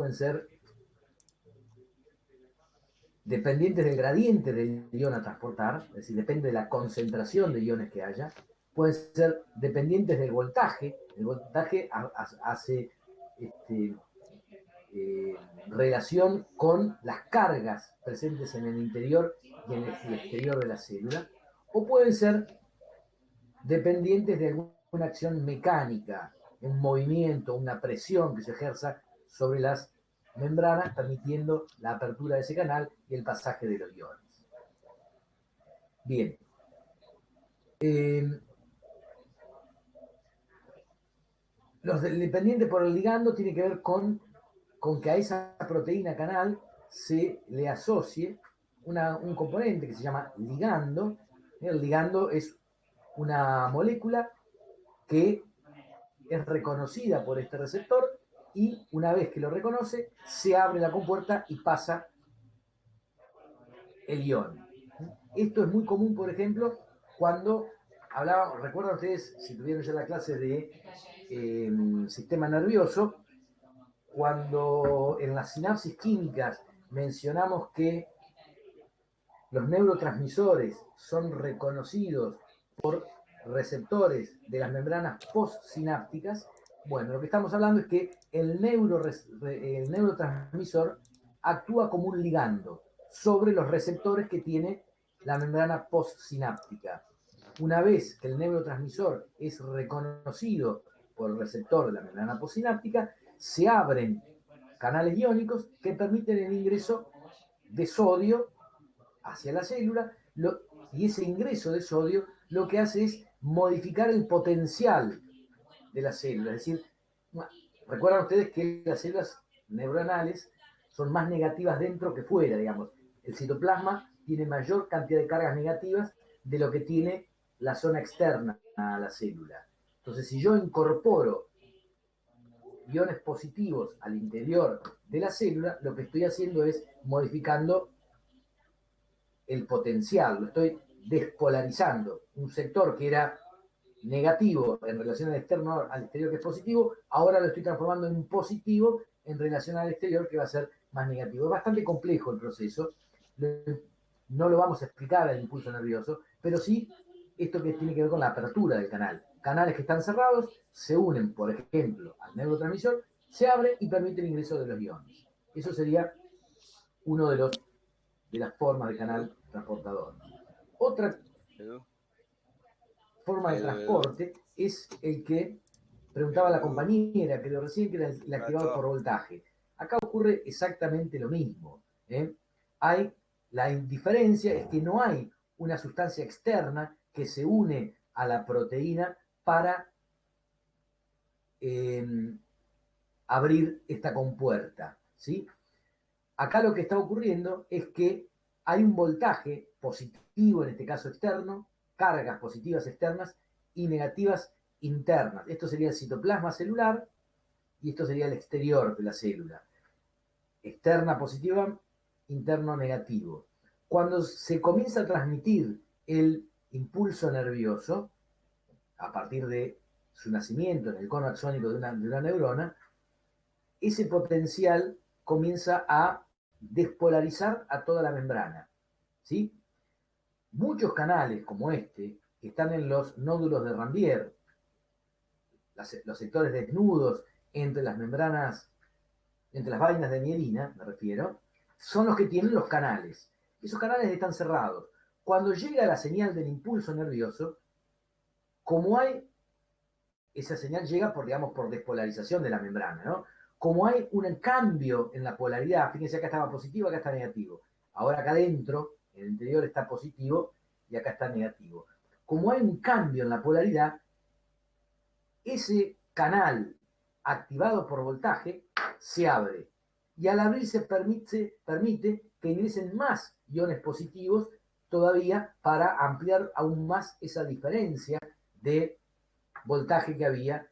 pueden ser dependientes del gradiente del ion a transportar, es decir, depende de la concentración de iones que haya, pueden ser dependientes del voltaje. El voltaje hace relación con las cargas presentes en el interior y en el exterior de la célula, o pueden ser dependientes de alguna acción mecánica, un movimiento, una presión que se ejerza sobre las membranas, permitiendo la apertura de ese canal y el pasaje de los iones. Bien. Los dependientes por el ligando tiene que ver con que a esa proteína canal se le asocie un componente que se llama ligando. El ligando es una molécula que es reconocida por este receptor y una vez que lo reconoce, se abre la compuerta y pasa el ion. Esto es muy común, por ejemplo, cuando hablábamos, recuerdan ustedes, si tuvieron ya la clase de sistema nervioso, cuando en las sinapsis químicas mencionamos que los neurotransmisores son reconocidos por receptores de las membranas postsinápticas, bueno, lo que estamos hablando es que el neurotransmisor actúa como un ligando sobre los receptores que tiene la membrana postsináptica. Una vez que el neurotransmisor es reconocido por el receptor de la membrana postsináptica, se abren canales iónicos que permiten el ingreso de sodio hacia la célula, y ese ingreso de sodio lo que hace es modificar el potencial de la célula. Es decir, recuerdan ustedes que las células neuronales son más negativas dentro que fuera, digamos. El citoplasma tiene mayor cantidad de cargas negativas de lo que tiene la zona externa a la célula. Entonces, si yo incorporo iones positivos al interior de la célula, lo que estoy haciendo es modificando el potencial, lo estoy despolarizando. Un sector que era negativo en relación al externo, al exterior que es positivo, ahora lo estoy transformando en un positivo en relación al exterior que va a ser más negativo. Es bastante complejo el proceso, no lo vamos a explicar al impulso nervioso, pero sí esto que tiene que ver con la apertura del canal. Canales que están cerrados se unen, por ejemplo, al neurotransmisor, se abre y permite el ingreso de los iones. Eso sería uno de las formas de canal transportador. Otra Edu, forma de Edu, transporte es el que preguntaba la Edu, compañera, que lo recién, que era el activador por gato. voltaje. Acá ocurre exactamente lo mismo. Hay la indiferencia, es que no hay una sustancia externa que se une a la proteína para eh, abrir esta compuerta. ¿Sí? Acá lo que está ocurriendo es que hay un voltaje positivo, en este caso externo, cargas positivas externas y negativas internas. Esto sería el citoplasma celular y esto sería el exterior de la célula. Externa positiva, interno negativo. Cuando se comienza a transmitir el impulso nervioso, a partir de su nacimiento en el cono axónico de una neurona, ese potencial comienza a despolarizar a toda la membrana. ¿Sí? Muchos canales como este, que están en los nódulos de Rambier, los sectores desnudos entre las membranas, entre las vainas de mielina, me refiero, son los que tienen los canales. Esos canales están cerrados. Cuando llega la señal del impulso nervioso, como hay, esa señal llega por, digamos, por despolarización de la membrana, ¿no? Como hay un cambio en la polaridad, fíjense acá estaba positivo, acá está negativo. Ahora acá adentro, en el interior está positivo y acá está negativo. Como hay un cambio en la polaridad, ese canal activado por voltaje se abre. Y al abrirse permite que ingresen más iones positivos todavía para ampliar aún más esa diferencia de voltaje que había.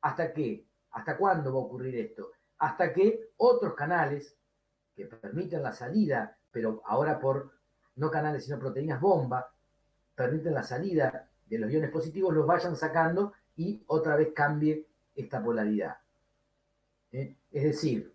¿Hasta cuándo va a ocurrir esto? Hasta que otros canales que permiten la salida, pero ahora por no canales sino proteínas bomba, permiten la salida de los iones positivos, los vayan sacando y otra vez cambie esta polaridad. Es decir,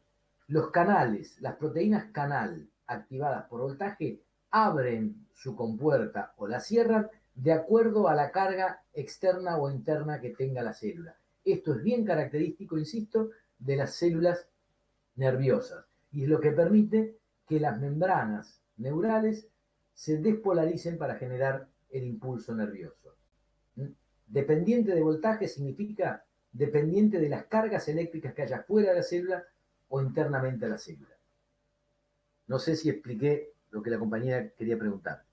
Los canales, las proteínas canal activadas por voltaje, abren su compuerta o la cierran de acuerdo a la carga externa o interna que tenga la célula. Esto es bien característico, insisto, de las células nerviosas y es lo que permite que las membranas neurales se despolaricen para generar el impulso nervioso. Dependiente de voltaje significa dependiente de las cargas eléctricas que haya fuera de la célula o internamente a la célula. No sé si expliqué lo que la compañera quería preguntar.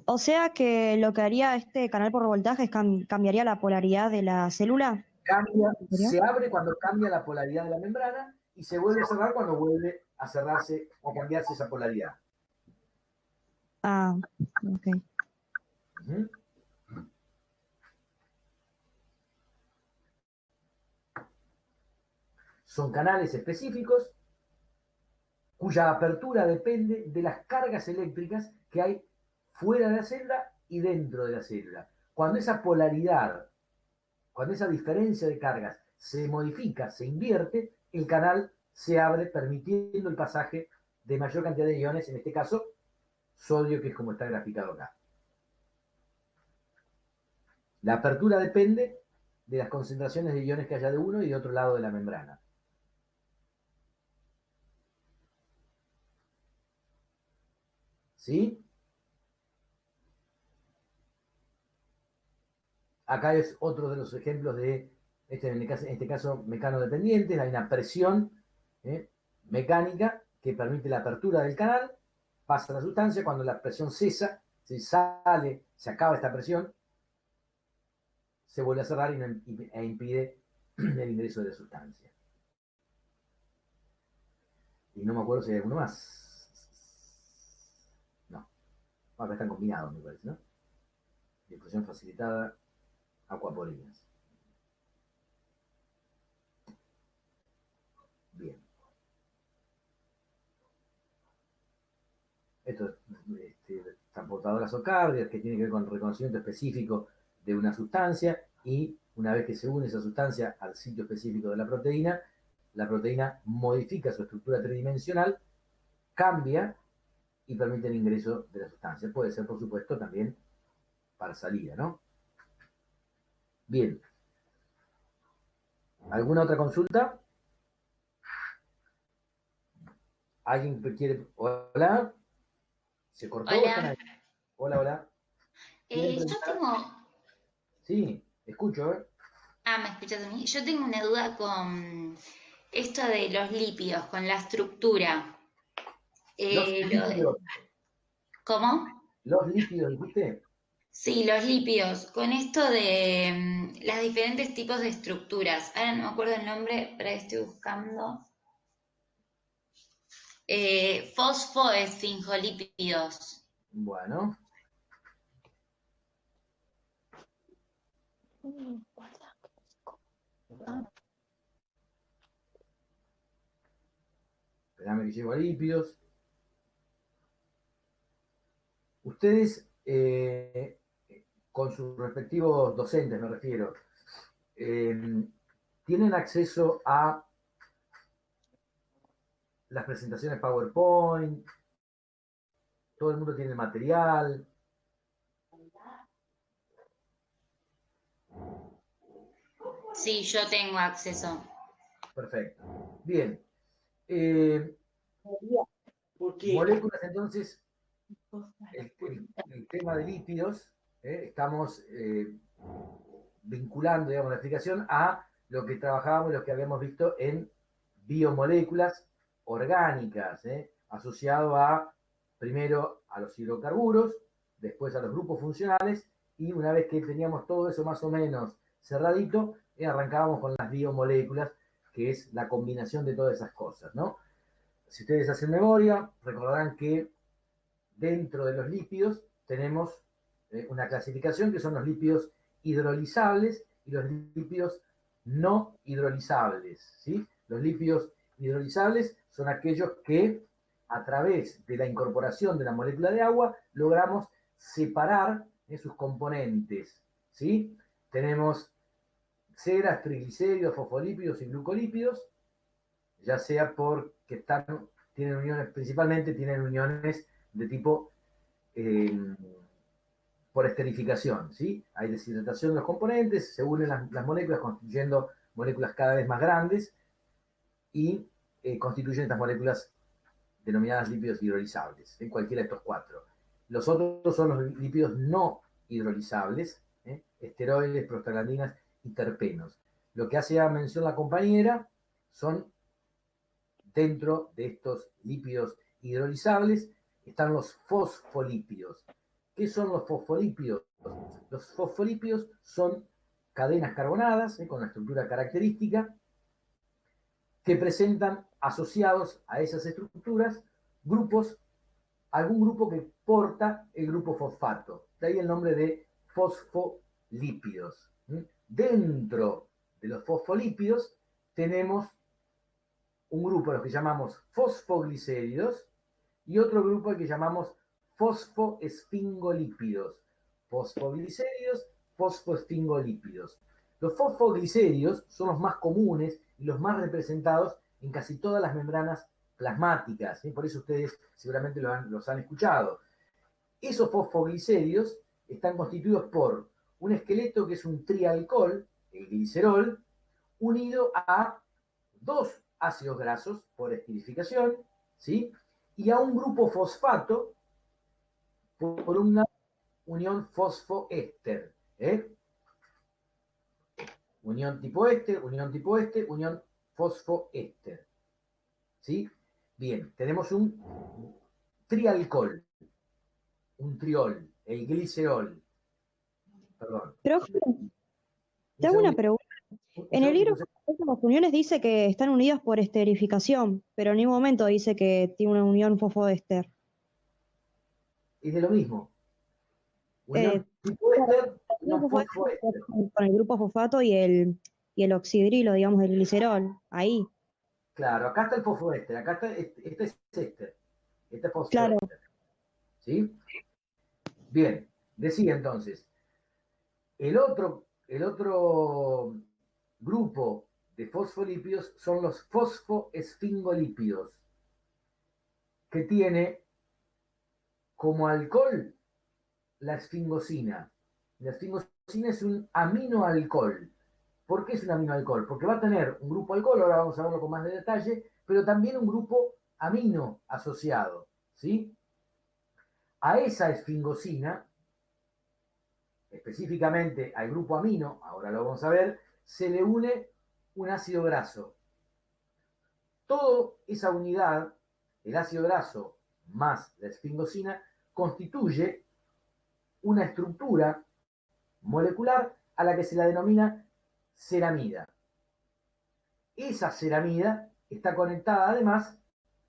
O sea que lo que haría este canal por voltaje es cambiaría la polaridad de la célula. Cambia, se abre cuando cambia la polaridad de la membrana y se vuelve a cerrar cuando vuelve a cerrarse o cambiarse esa polaridad. Ah, ok. Uh-huh. Son canales específicos cuya apertura depende de las cargas eléctricas que hay fuera de la célula y dentro de la célula. Cuando esa polaridad, cuando esa diferencia de cargas se modifica, se invierte, el canal se abre permitiendo el pasaje de mayor cantidad de iones, en este caso sodio, que es como está graficado acá. La apertura depende de las concentraciones de iones que haya de uno y de otro lado de la membrana. ¿Sí? Acá es otro de los ejemplos de, en este caso, mecanodependientes. Hay una presión mecánica que permite la apertura del canal, pasa la sustancia, cuando la presión cesa, se sale, se acaba esta presión, se vuelve a cerrar e impide el ingreso de la sustancia. Y no me acuerdo si hay alguno más. No. Acá están combinados, me parece, ¿no? Difusión facilitada, acuaporinas. Bien. Esto es transportadoras o cargas, que tiene que ver con el reconocimiento específico de una sustancia y una vez que se une esa sustancia al sitio específico de la proteína modifica su estructura tridimensional, cambia y permite el ingreso de la sustancia. Puede ser, por supuesto, también para salida, ¿no? Bien. ¿Alguna otra consulta? ¿Alguien que quiere...? ¿Hola? ¿Se cortó? ¿Están ahí? Hola, Hola, hola. ¿Quieren yo preguntar? tengo, Sí, escucho, ¿eh? ¿me escuchas a mí? Yo tengo una duda con esto de los lípidos, con la estructura. Los Eh, lo- lípidos, ¿Cómo? ¿dijiste? Sí, los lípidos, con esto de las diferentes tipos de estructuras. Ahora no me acuerdo el nombre, pero ahí estoy buscando. Fosfoesfingolípidos. Bueno, espérame que llego a lípidos. Ustedes, con sus respectivos docentes, me refiero, ¿tienen acceso a las presentaciones PowerPoint? ¿Todo el mundo tiene el material? Sí, yo tengo acceso. Perfecto. Bien. Moléculas, entonces, el tema de lípidos, estamos vinculando, digamos, la explicación a lo que trabajábamos, lo que habíamos visto en biomoléculas orgánicas, asociado a, primero, a los hidrocarburos, después a los grupos funcionales, y una vez que teníamos todo eso más o menos cerradito, arrancábamos con las biomoléculas, que es la combinación de todas esas cosas, ¿no? Si ustedes hacen memoria, recordarán que dentro de los lípidos tenemos una clasificación que son los lípidos hidrolizables y los lípidos no hidrolizables, ¿sí? Los lípidos hidrolizables son aquellos que a través de la incorporación de la molécula de agua logramos separar sus componentes, ¿sí? Tenemos ceras, triglicéridos, fosfolípidos y glucolípidos, ya sea porque tienen uniones, principalmente tienen uniones de tipo por esterificación, ¿sí? Hay deshidratación de los componentes, se unen las moléculas construyendo moléculas cada vez más grandes y constituyen estas moléculas denominadas lípidos hidrolizables, en cualquiera de estos cuatro. Los otros son los lípidos no hidrolizables, esteroides, prostaglandinas y terpenos. Lo que hace mención la compañera son, dentro de estos lípidos hidrolizables, están los fosfolípidos. ¿Qué son los fosfolípidos? Los fosfolípidos son cadenas carbonadas, con la estructura característica, que presentan asociados a esas estructuras algún grupo que porta el grupo fosfato. De ahí el nombre de fosfolípidos. Dentro de los fosfolípidos tenemos un grupo, los que llamamos fosfoglicéridos, y otro grupo al que llamamos fosfoesfingolípidos. Fosfoglicéridos, fosfoesfingolípidos. Los fosfoglicéridos son los más comunes y los más representados en casi todas las membranas plasmáticas, ¿sí? Por eso ustedes seguramente los han escuchado. Esos fosfoglicéridos están constituidos por un esqueleto que es un trialcohol, el glicerol, unido a dos ácidos grasos por esterificación, ¿sí? Y a un grupo fosfato por una unión fosfoéster. Unión tipo éster, unión fosfoéster. ¿Sí? Bien, tenemos un trialcohol, un triol, el glicerol. Perdón. Profe, te Un hago una segundito, pregunta. un En el libro segundito. de las uniones dice que están unidas por esterificación, pero en ningún momento dice que tiene una unión fosfoéster. Es de lo mismo. Eh, Unión tipo éster, Unión unión fosfoéster fosfoéster. con el grupo fosfato y el oxidrilo, digamos, del glicerol. Ahí, Claro, acá está el fosfoéster, acá está, este es éster, este es claro. fosfoéster. ¿Sí? Bien, decía entonces, el otro grupo de fosfolípidos son los fosfoesfingolípidos, que tiene como alcohol la esfingosina. La esfingosina es un aminoalcohol. ¿Por qué es un aminoalcohol? Porque va a tener un grupo alcohol, ahora vamos a verlo con más de detalle, pero también un grupo amino asociado, ¿sí? A esa esfingosina, específicamente al grupo amino, ahora lo vamos a ver, se le une un ácido graso. Toda esa unidad, el ácido graso más la esfingosina, constituye una estructura molecular a la que se la denomina ceramida. Esa ceramida está conectada además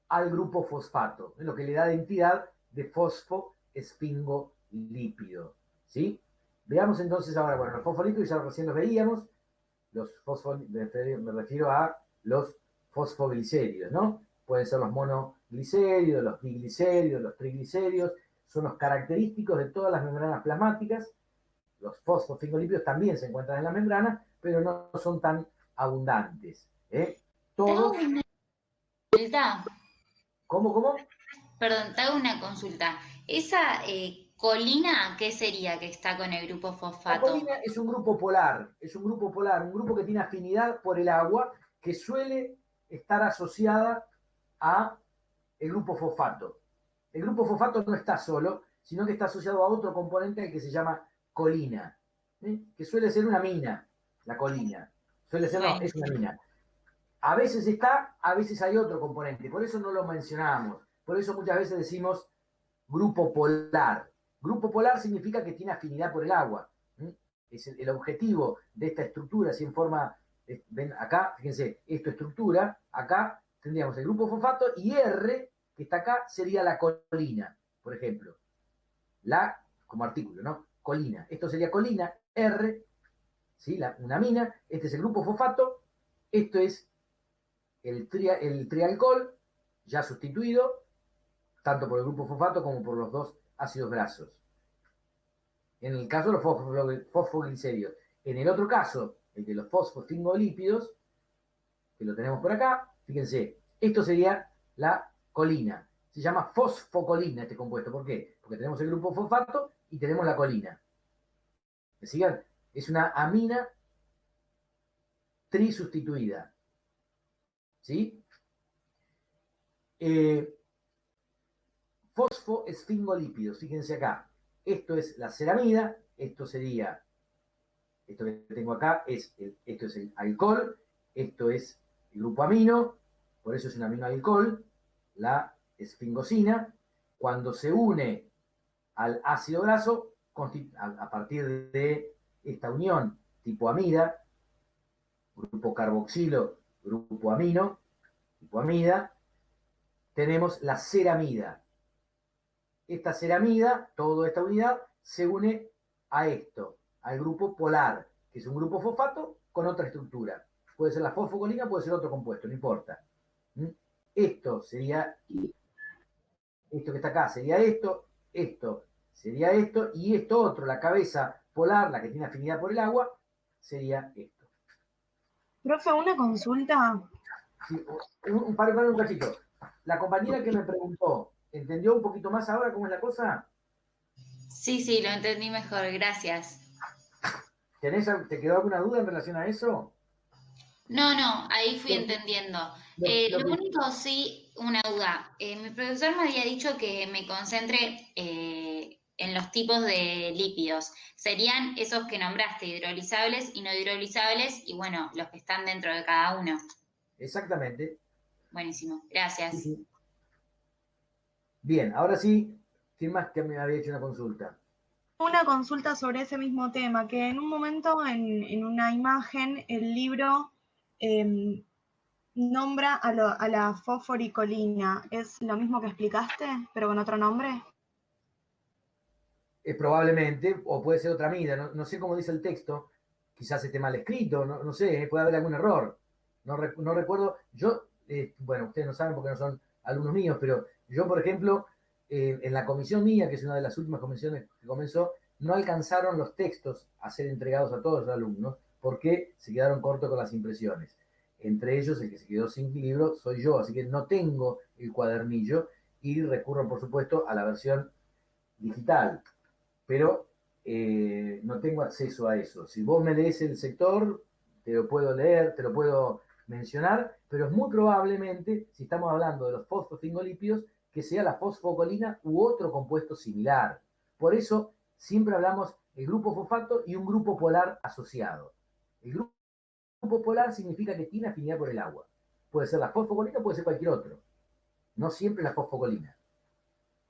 al grupo fosfato, lo que le da identidad de fosfoesfingolípido. ¿Sí? Veamos entonces ahora, bueno, los fosfolípidos ya recién los veíamos, me refiero a los fosfoglicéridos, ¿no? Pueden ser los monoglicéridos, los diglicéridos, los triglicéridos, son los característicos de todas las membranas plasmáticas. Los fosfosfingolípidos también se encuentran en la membrana, pero no son tan abundantes. Te hago Todos, una consulta. ¿cómo? Perdón, te hago una consulta. Esa colina, ¿qué sería que está con el grupo La fosfato? colina es un grupo polar, un grupo que tiene afinidad por el agua, que suele estar asociada a el grupo fosfato. El grupo fosfato no está solo, sino que está asociado a otro componente que se llama colina, que suele ser una mina, la colina. Suele ser, no, es una Buenísimo. mina. A veces está, a veces hay otro componente, por eso no lo mencionamos. Por eso muchas veces decimos grupo polar. Grupo polar significa que tiene afinidad por el agua. Es el objetivo de esta estructura, si en forma, ven acá, fíjense, esto estructura, acá tendríamos el grupo fosfato y R, que está acá, sería la colina, por ejemplo. La, como artículo, ¿no? Colina. Esto sería colina, R, ¿sí? Una mina, este es el grupo fosfato, esto es el trialcohol, ya sustituido, tanto por el grupo fosfato como por los dos ácidos grasos. En el caso de los fosfoglicéridos. En el otro caso, el de los fosfosfingolípidos, que lo tenemos por acá. Fíjense, esto sería la colina. Se llama fosfocolina este compuesto. ¿Por qué? Porque tenemos el grupo fosfato y tenemos la colina. ¿Me sigan? Es una amina trisustituida. ¿Sí? Fosfoesfingolípidos, fíjense acá. Esto es la ceramida, esto sería, esto que tengo acá, esto es el alcohol, esto es el grupo amino, por eso es un aminoalcohol, la esfingosina. Cuando se une al ácido graso, a partir de esta unión tipo amida, grupo carboxilo, grupo amino, tipo amida, tenemos la ceramida. Esta ceramida, toda esta unidad, se une a esto, al grupo polar, que es un grupo fosfato con otra estructura. Puede ser la fosfocolina, puede ser otro compuesto, no importa. Esto sería, esto que está acá sería esto sería esto, y esto otro, la cabeza polar, la que tiene afinidad por el agua, sería esto. Profe, una consulta. Sí, para un cachito. La compañera que me preguntó, ¿entendió un poquito más ahora cómo es la cosa? Sí, sí, lo entendí mejor, gracias. ¿Te quedó alguna duda en relación a eso? No, no, ahí fui Lo, entendiendo. lo Lo que, único sí, una duda. Mi profesor me había dicho que me concentre en los tipos de lípidos. Serían esos que nombraste, hidrolizables y no hidrolizables, y bueno, los que están dentro de cada uno. exactamente. Buenísimo, Sí, gracias. sí. Bien, ahora sí, ¿quién más que me había hecho una consulta? Una consulta sobre ese mismo tema, que en un momento en una imagen el libro nombra a la fosforicolina. ¿Es lo mismo que explicaste, pero con otro nombre? Probablemente, o puede ser otra mida, no sé cómo dice el texto, quizás esté mal escrito, no sé, puede haber algún error. No recuerdo, bueno, ustedes no saben porque no son alumnos míos, pero yo, por ejemplo, en la comisión mía, que es una de las últimas comisiones que comenzó, no alcanzaron los textos a ser entregados a todos los alumnos porque se quedaron cortos con las impresiones. Entre ellos, el que se quedó sin libro soy yo, así que no tengo el cuadernillo y recurro, por supuesto, a la versión digital, pero no tengo acceso a eso. Si vos me lees el sector, te lo puedo leer, te lo puedo mencionar, pero es muy probablemente, si estamos hablando de los fosfosfingolípidos, que sea la fosfocolina u otro compuesto similar. Por eso siempre hablamos el grupo fosfato y un grupo polar asociado. El grupo polar significa que tiene afinidad por el agua. Puede ser la fosfocolina, puede ser cualquier otro. No siempre la fosfocolina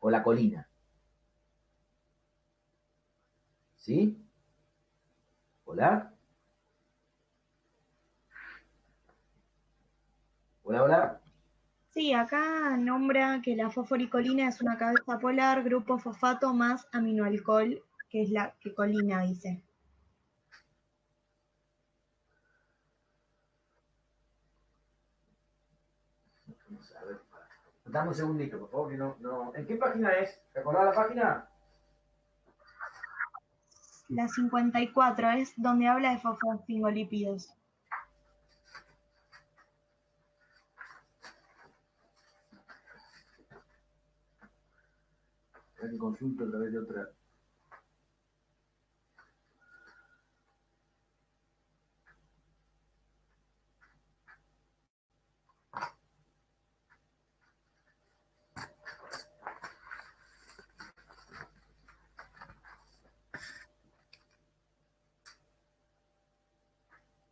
o la colina. ¿Sí? ¿Hola? Hola, hola. Sí, acá nombra que la fosforicolina es una cabeza polar, grupo fosfato más aminoalcohol, que es la que colina dice. A ver, dame un segundito, por favor, que no. ¿En qué página es? ¿Te acordás la página? La 54 es donde habla de fosfosfingolípidos. Espera que consulto a través de otra.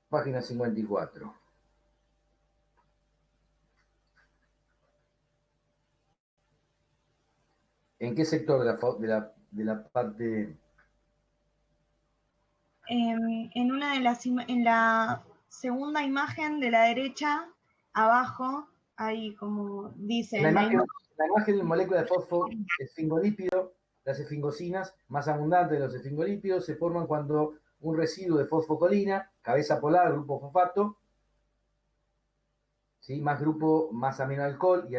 Página 54. ¿En qué sector de la parte? En la segunda imagen de la derecha, abajo, ahí como dice En la en la imagen, imagen. la imagen de molécula de fosfoesfingolípido, las esfingosinas más abundantes de los esfingolípidos se forman cuando un residuo de fosfocolina, cabeza polar, grupo fosfato, ¿sí? Más grupo, más aminoalcohol y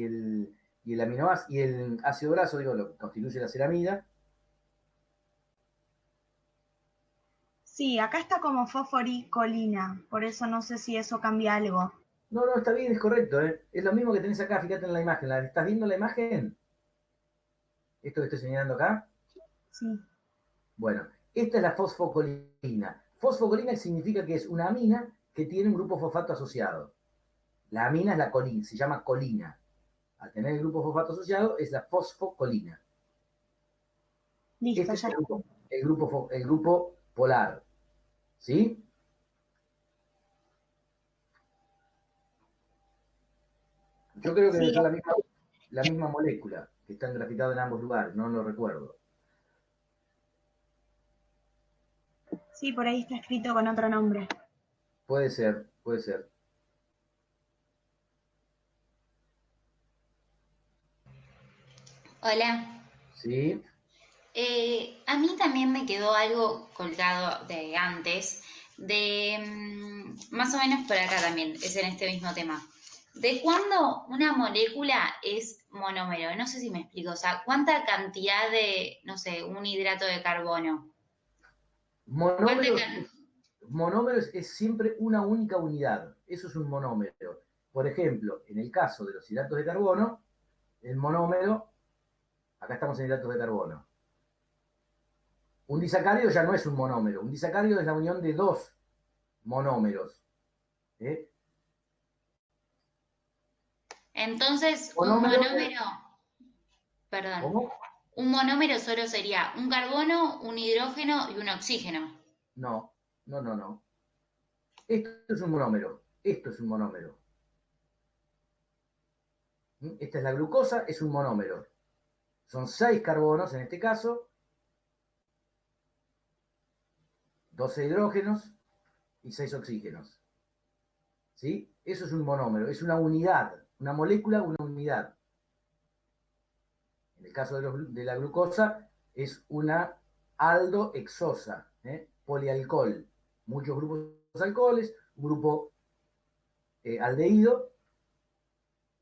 el ácido graso, digo, lo que constituye la ceramida. Sí, acá está como fosforicolina, por eso no sé si eso cambia algo. No, no, está bien, es correcto, ¿eh? Es lo mismo que tenés acá, fíjate en la imagen. ¿Estás viendo la imagen? Esto que estoy señalando acá. Sí. Bueno, esta es la fosfocolina. Fosfocolina significa que es una amina que tiene un grupo fosfato asociado. La amina es la colina, se llama colina. Al tener el grupo fosfato asociado es la fosfocolina. Listo, Este es ya está. el grupo polar. ¿Sí? Yo creo que debe Sí, ser la misma molécula que está grafitada en ambos lugares, no lo recuerdo. sí, por ahí está escrito con otro nombre. Puede ser, puede ser. Hola. ¿Sí? A mí también me quedó algo colgado de antes, más o menos por acá también, es en este mismo tema. ¿De cuándo una molécula es monómero? No sé si me explico, o sea, ¿cuánta cantidad de, no sé, un hidrato de carbono? ¿Cuánta Monómeros, can- monómeros es siempre una única unidad. Eso es un monómero. Por ejemplo, en el caso de los hidratos de carbono, el monómero, acá estamos en hidratos de carbono. Un disacárido ya no es un monómero. Un disacárido es la unión de dos monómeros. ¿Eh? Entonces, un Monómero, monómero, perdón, ¿cómo? un monómero solo sería un carbono, un hidrógeno y un oxígeno. No, no, no, no. Esto es un monómero. Esto es un monómero. Esta es la glucosa, es un monómero. Son 6 carbonos en este caso, 12 hidrógenos y 6 oxígenos. ¿Sí? Eso es un monómero, es una unidad, una molécula, una unidad. En el caso de la glucosa, es una aldohexosa, polialcohol. Muchos grupos de alcoholes, un grupo aldehído,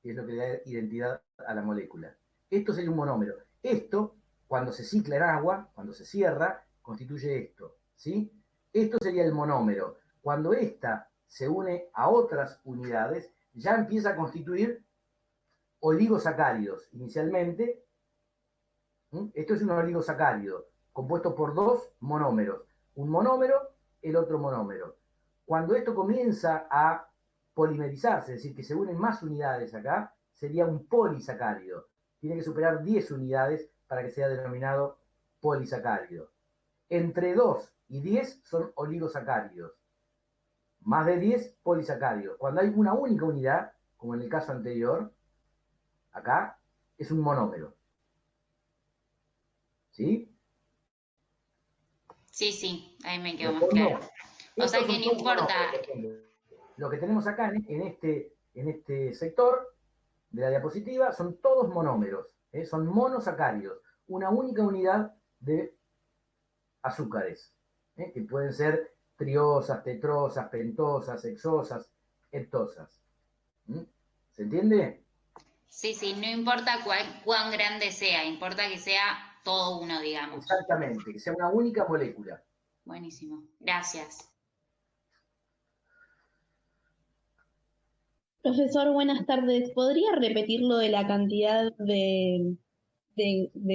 que es lo que le da identidad a la molécula. Esto sería un monómero. Esto, cuando se cicla en agua, cuando se cierra, constituye esto. ¿Sí? Esto sería el monómero. Cuando esta se une a otras unidades, ya empieza a constituir oligosacáridos. Inicialmente, esto es un oligosacárido compuesto por dos monómeros. Un monómero, el otro monómero. Cuando esto comienza a polimerizarse, es decir, que se unen más unidades acá, sería un polisacárido. Tiene que superar 10 unidades para que sea denominado polisacárido. Entre 2 y 10 son oligosacáridos. Más de 10 polisacáridos. Cuando hay una única unidad, como en el caso anterior, acá es un monómero. ¿Sí? Sí, sí, ahí me quedó ¿De más claro. acuerdo? O sea Estos que son no todos importa. monómeros, por ejemplo. Lo que tenemos acá en este sector de la diapositiva son todos monómeros, son monosacáridos, una única unidad de azúcares, que pueden ser triosas, tetrosas, pentosas, hexosas, heptosas. ¿Se entiende? Sí, sí, no importa cuán grande sea, importa que sea todo uno, digamos. Exactamente, que sea una única molécula. Buenísimo, gracias. Profesor, buenas tardes. ¿Podría repetir lo de la cantidad de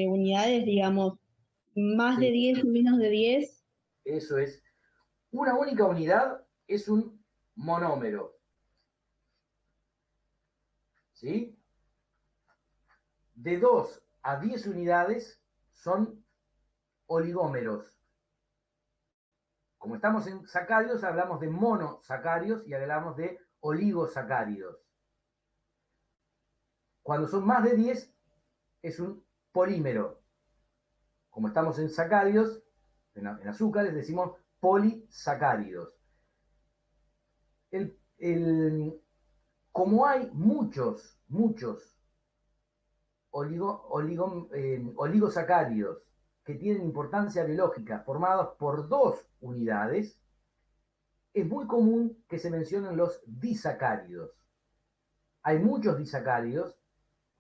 unidades, digamos, más de Sí, 10 menos de 10? eso es. Una única unidad es un monómero. ¿Sí? De 2 a 10 unidades son oligómeros. Como estamos en sacáridos, hablamos de monosacáridos y hablamos de oligosacáridos. Cuando son más de 10, es un polímero. Como estamos en sacáridos, en azúcares, decimos polisacáridos. Como hay muchos oligosacáridos que tienen importancia biológica formados por dos unidades, es muy común que se mencionen los disacáridos. Hay muchos disacáridos,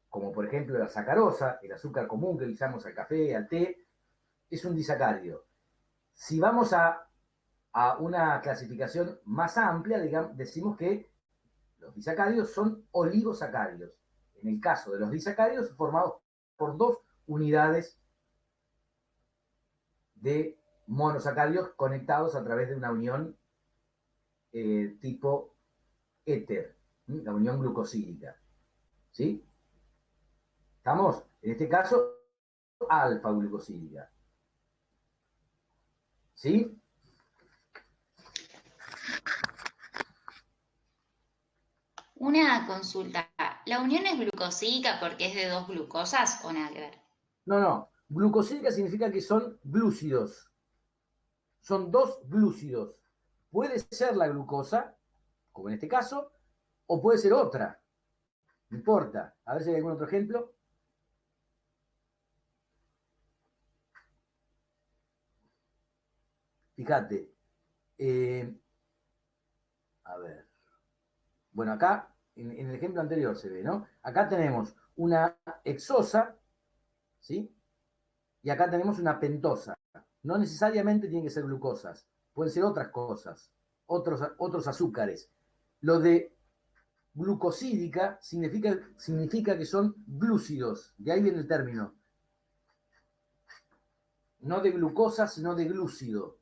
como por ejemplo la sacarosa, el azúcar común que utilizamos al café, al té, es un disacárido. Si vamos a a una clasificación más amplia, digamos, decimos que los disacáridos son oligosacáridos. En el caso de los disacáridos, formados por dos unidades de monosacáridos conectados a través de una unión tipo éter, la unión glucosídica. ¿Sí? ¿Estamos? En este caso, alfa-glucosídica. ¿Sí? Una consulta. ¿La unión es glucosídica porque es de dos glucosas o nada que ver? No, no. Glucosídica significa que son glúcidos. Son dos glúcidos. Puede ser la glucosa, como en este caso, o puede ser otra. No importa. A ver si hay algún otro ejemplo. Fíjate. A ver. Bueno, acá, en el ejemplo anterior se ve, ¿no? Acá tenemos una hexosa, ¿sí? Y acá tenemos una pentosa. No necesariamente tienen que ser glucosas. Pueden ser otras cosas, otros azúcares. Lo de glucosídica significa que son glúcidos. De ahí viene el término. No de glucosa, sino de glúcido.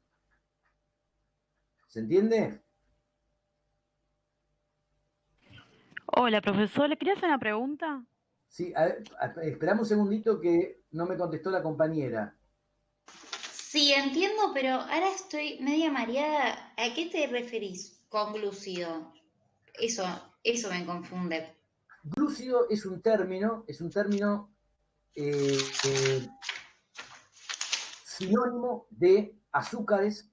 ¿Se entiende? Hola, profesor, ¿le quería hacer una pregunta? Sí, esperamos un segundito que no me contestó la compañera. Sí, entiendo, pero ahora estoy media mareada. ¿A qué te referís con glúcido? Eso, eso me confunde. Glúcido es un término sinónimo de azúcares.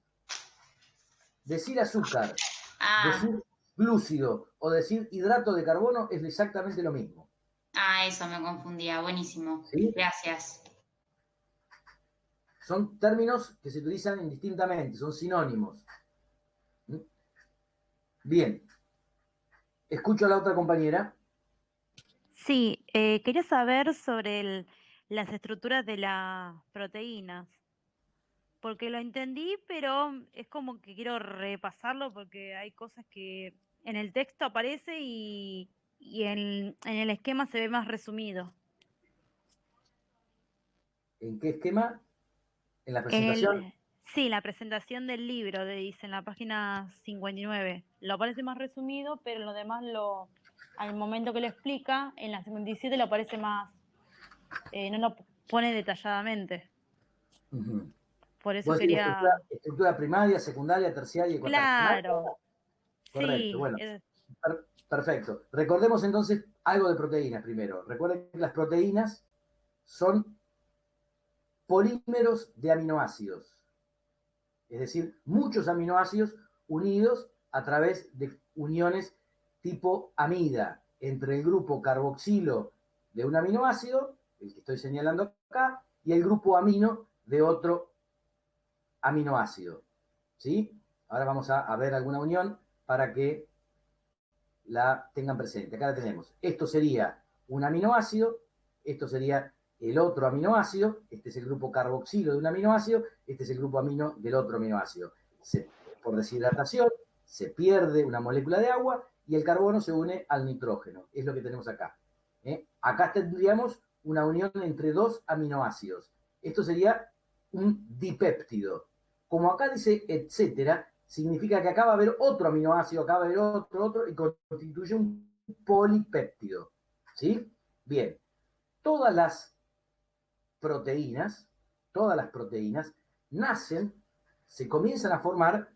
Decir azúcar, Ah, decir glúcido o decir hidrato de carbono es exactamente lo mismo. eso me confundía. Buenísimo. ¿Sí? Gracias. Son términos que se utilizan indistintamente, son sinónimos. Bien, escucho a la otra compañera. Sí, quería saber sobre las estructuras de las proteínas, porque lo entendí, pero es como que quiero repasarlo porque hay cosas que en el texto aparece y en el esquema se ve más resumido. ¿En qué esquema? En la En presentación. el, sí, la presentación del libro, dice en la página 59. Lo aparece más resumido, pero en lo demás al momento que lo explica, en la 57 lo aparece más, no lo pone detalladamente. Uh-huh. Por eso Vos decís quería, estructura primaria, secundaria, terciaria y cuaternaria. claro, Correcto, sí, bueno, perfecto. Recordemos entonces algo de proteínas primero. Recuerden que las proteínas son polímeros de aminoácidos, es decir, muchos aminoácidos unidos a través de uniones tipo amida entre el grupo carboxilo de un aminoácido, el que estoy señalando acá, y el grupo amino de otro aminoácido. ¿Sí? Ahora vamos a ver alguna unión para que la tengan presente. Acá la tenemos. Esto sería un aminoácido, esto sería el otro aminoácido, este es el grupo carboxilo de un aminoácido, este es el grupo amino del otro aminoácido. Por deshidratación se pierde una molécula de agua y el carbono se une al nitrógeno. Es lo que tenemos acá. Acá tendríamos una unión entre dos aminoácidos. Esto sería un dipéptido. Como acá dice etcétera, significa que acá va a haber otro aminoácido, acá va a haber otro, y constituye un polipéptido. ¿Sí? Bien. Todas las proteínas, todas las proteínas nacen, se comienzan a formar,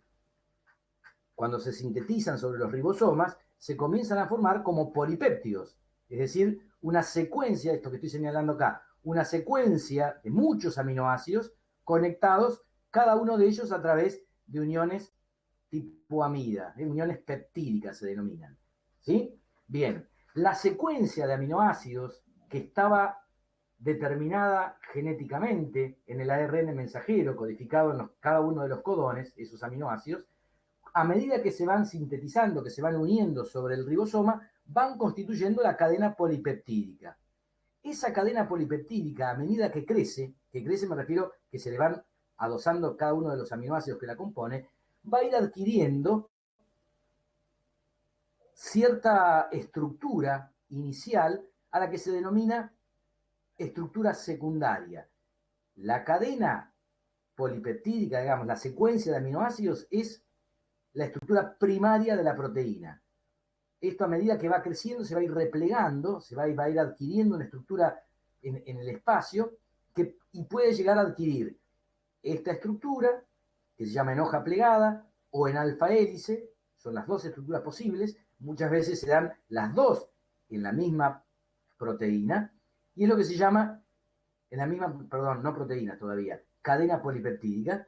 cuando se sintetizan sobre los ribosomas, se comienzan a formar como polipéptidos. Es decir, una secuencia, esto que estoy señalando acá, una secuencia de muchos aminoácidos conectados, cada uno de ellos a través de uniones tipo amida, uniones peptídicas se denominan. ¿Sí? Bien, la secuencia de aminoácidos que estaba determinada genéticamente en el ARN mensajero, codificado en cada uno de los codones, esos aminoácidos, a medida que se van sintetizando, que se van uniendo sobre el ribosoma, van constituyendo la cadena polipeptídica. Esa cadena polipeptídica, a medida que crece me refiero que se le van adosando cada uno de los aminoácidos que la compone, va a ir adquiriendo cierta estructura inicial a la que se denomina estructura secundaria. La cadena polipeptídica, digamos, la secuencia de aminoácidos es la estructura primaria de la proteína. Esto a medida que va creciendo se va a ir replegando, se va a ir adquiriendo una estructura en el espacio y puede llegar a adquirir esta estructura, que se llama en hoja plegada o en alfa hélice, son las dos estructuras posibles, muchas veces se dan las dos en la misma proteína, y es lo que se llama, en la misma, perdón, no proteína todavía, cadena polipeptídica,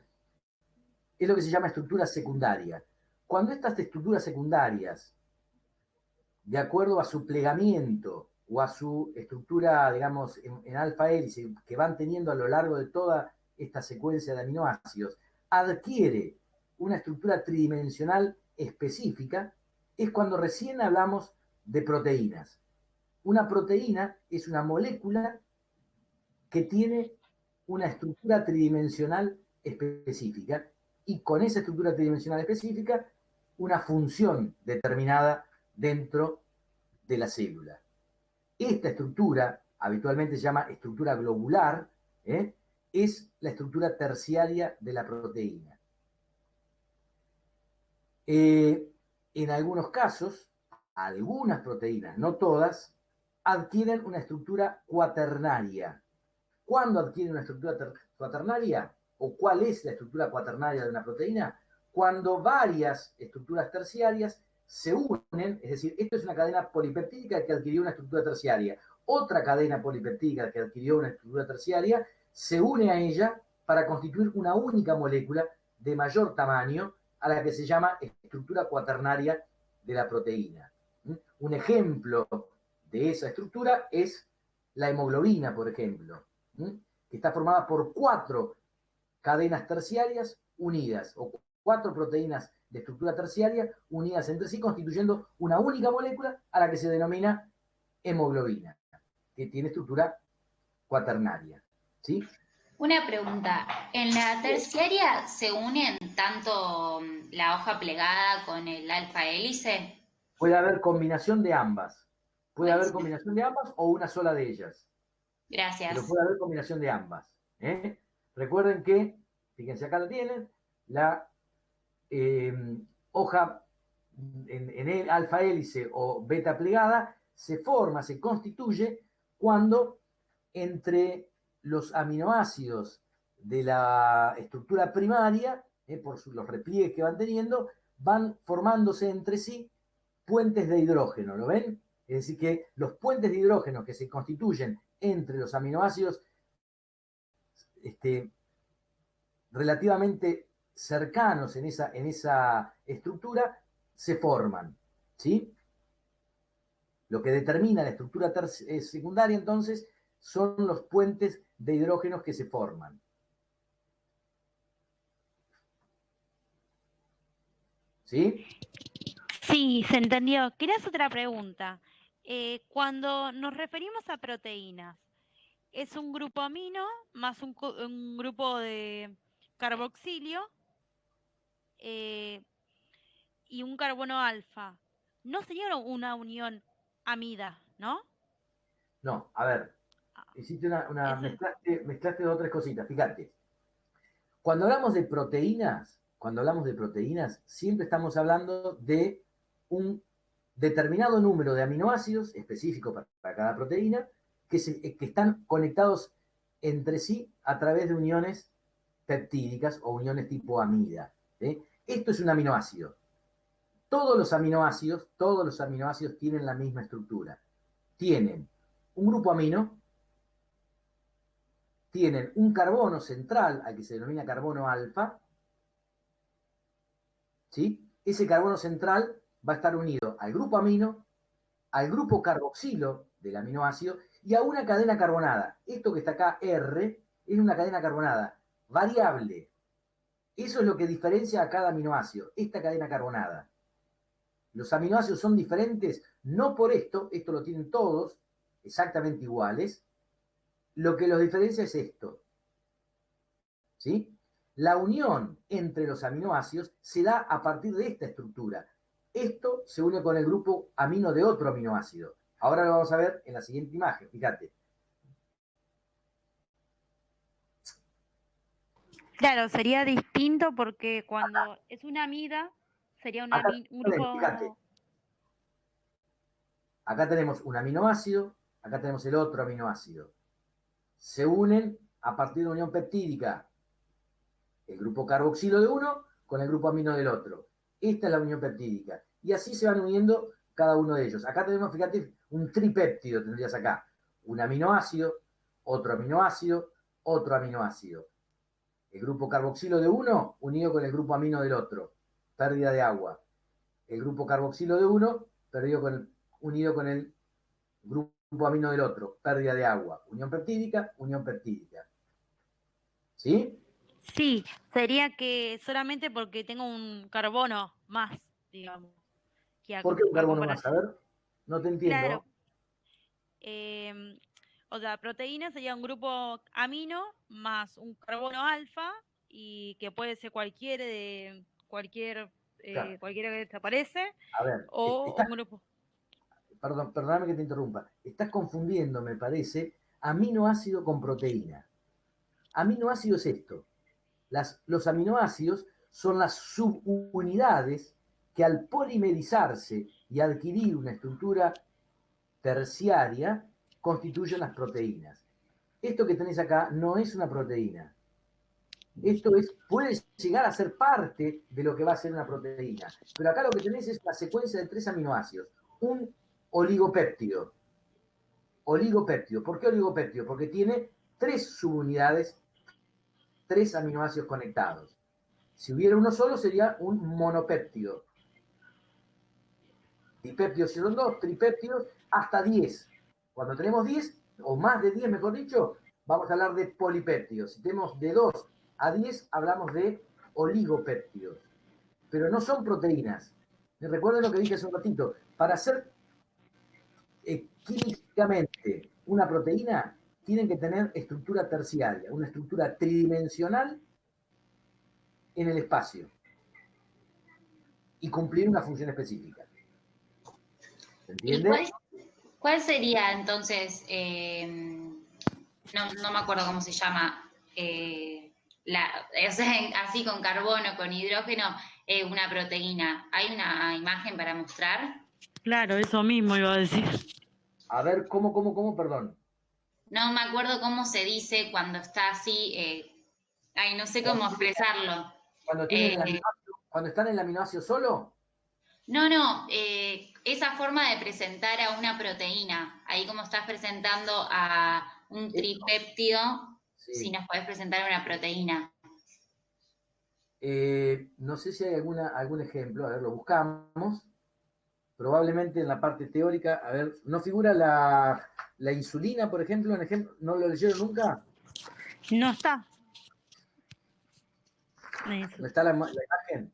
es lo que se llama estructura secundaria. Cuando estas estructuras secundarias, de acuerdo a su plegamiento o a su estructura, digamos, en alfa hélice, que van teniendo a lo largo de toda esta secuencia de aminoácidos, adquiere una estructura tridimensional específica, es cuando recién hablamos de proteínas. Una proteína es una molécula que tiene una estructura tridimensional específica y con esa estructura tridimensional específica una función determinada dentro de la célula. Esta estructura, habitualmente se llama estructura globular, es la estructura terciaria de la proteína. En algunos casos, algunas proteínas, no todas, adquieren una estructura cuaternaria. ¿Cuándo adquieren una estructura cuaternaria? ¿O cuál es la estructura cuaternaria de una proteína? Cuando varias estructuras terciarias se unen, es decir, esto es una cadena polipeptídica que adquirió una estructura terciaria. Otra cadena polipeptídica que adquirió una estructura terciaria se une a ella para constituir una única molécula de mayor tamaño a la que se llama estructura cuaternaria de la proteína. Un ejemplo de esa estructura es la hemoglobina, por ejemplo, que está formada por 4 cadenas terciarias unidas, o 4 proteínas de estructura terciaria unidas entre sí, constituyendo una única molécula a la que se denomina hemoglobina, que tiene estructura cuaternaria. ¿Sí? Una pregunta, ¿en la terciaria se unen tanto la hoja plegada con el alfa hélice? Puede haber combinación de ambas. Puede haber Buenísimo. combinación de ambas o una sola de ellas. Pero Gracias. puede haber combinación de ambas. Recuerden que, fíjense acá lo tienen, la hoja en el alfa hélice o beta plegada se forma, se constituye cuando entre los aminoácidos de la estructura primaria, por los repliegues que van teniendo, van formándose entre sí puentes de hidrógeno, ¿lo ven? Es decir, que los puentes de hidrógeno que se constituyen entre los aminoácidos relativamente cercanos en esa estructura se forman, ¿sí? Lo que determina la estructura secundaria, entonces, son los puentes de hidrógenos que se forman. ¿Sí? Sí, se entendió. Quería hacer otra pregunta. Cuando nos referimos a proteínas, ¿es un grupo amino más un grupo de carboxilio y un carbono alfa? No sería una unión amida, ¿no? No, a ver, hiciste mezclaste dos o tres cositas, fíjate. Cuando hablamos de proteínas, siempre estamos hablando de un determinado número de aminoácidos específicos para cada proteína que están conectados entre sí a través de uniones peptídicas o uniones tipo amida. Esto es un aminoácido. Todos los aminoácidos tienen la misma estructura. Tienen un grupo amino, tienen un carbono central, al que se denomina carbono alfa, ¿sí? Ese carbono central va a estar unido al grupo amino, al grupo carboxilo del aminoácido y a una cadena carbonada. Esto que está acá, R, es una cadena carbonada variable. Eso es lo que diferencia a cada aminoácido, esta cadena carbonada. Los aminoácidos son diferentes, no por esto lo tienen todos exactamente iguales. Lo que los diferencia es esto, ¿sí? La unión entre los aminoácidos se da a partir de esta estructura. Esto se une con el grupo amino de otro aminoácido. Ahora lo vamos a ver en la siguiente imagen, fíjate. Claro, sería distinto porque cuando es una amida, sería un grupo... Fíjate. Acá tenemos un aminoácido, acá tenemos el otro aminoácido. Se unen a partir de una unión peptídica. El grupo carboxilo de uno con el grupo amino del otro. Esta es la unión peptídica. Y así se van uniendo cada uno de ellos. Acá tenemos, fíjate, un tripéptido tendrías acá. Un aminoácido, otro aminoácido, otro aminoácido. El grupo carboxilo de uno unido con el grupo amino del otro. Pérdida de agua. El grupo carboxilo de uno unido con el grupo amino del otro. Pérdida de agua. Unión peptídica, unión peptídica. ¿Sí? Sí, sería que solamente porque tengo un carbono más, digamos. ¿Por qué un carbono más? A ver, no te entiendo. Claro. O sea, proteína sería un grupo amino más un carbono alfa y que puede ser cualquiera que te aparece. A ver, o un grupo. Perdóname que te interrumpa. Estás confundiendo, me parece, aminoácido con proteína. Aminoácido es esto. Los aminoácidos son las subunidades que al polimerizarse y adquirir una estructura terciaria constituyen las proteínas. Esto que tenés acá no es una proteína. Esto puede llegar a ser parte de lo que va a ser una proteína. Pero acá lo que tenés es la secuencia de 3 aminoácidos. Un oligopéptido. Oligopéptido. ¿Por qué oligopéptido? Porque tiene 3 subunidades, 3 aminoácidos conectados. Si hubiera uno solo sería un monopéptido. Dipéptidos si son 2, tripéptidos hasta 10. Cuando tenemos 10, o más de 10 mejor dicho, vamos a hablar de polipéptidos. Si tenemos de 2 a 10, hablamos de oligopéptidos. Pero no son proteínas. Recuerden lo que dije hace un ratito. Para hacer químicamente una proteína, tienen que tener estructura terciaria, una estructura tridimensional en el espacio y cumplir una función específica. ¿Se entiende? ¿Cuál sería entonces, no me acuerdo cómo se llama, así con carbono, con hidrógeno, una proteína? ¿Hay una imagen para mostrar? Claro, eso mismo iba a decir. A ver, ¿cómo? Perdón. No me acuerdo cómo se dice cuando está así, no sé cómo expresarlo. Cuando están en el aminoácido solo. No, esa forma de presentar a una proteína, ahí como estás presentando a un tripéptido, sí. Si nos podés presentar una proteína. No sé si hay algún ejemplo, a ver, lo buscamos. Probablemente en la parte teórica, a ver, ¿no figura la insulina, por ejemplo? ¿No lo leyeron nunca? No está. ¿No está la imagen?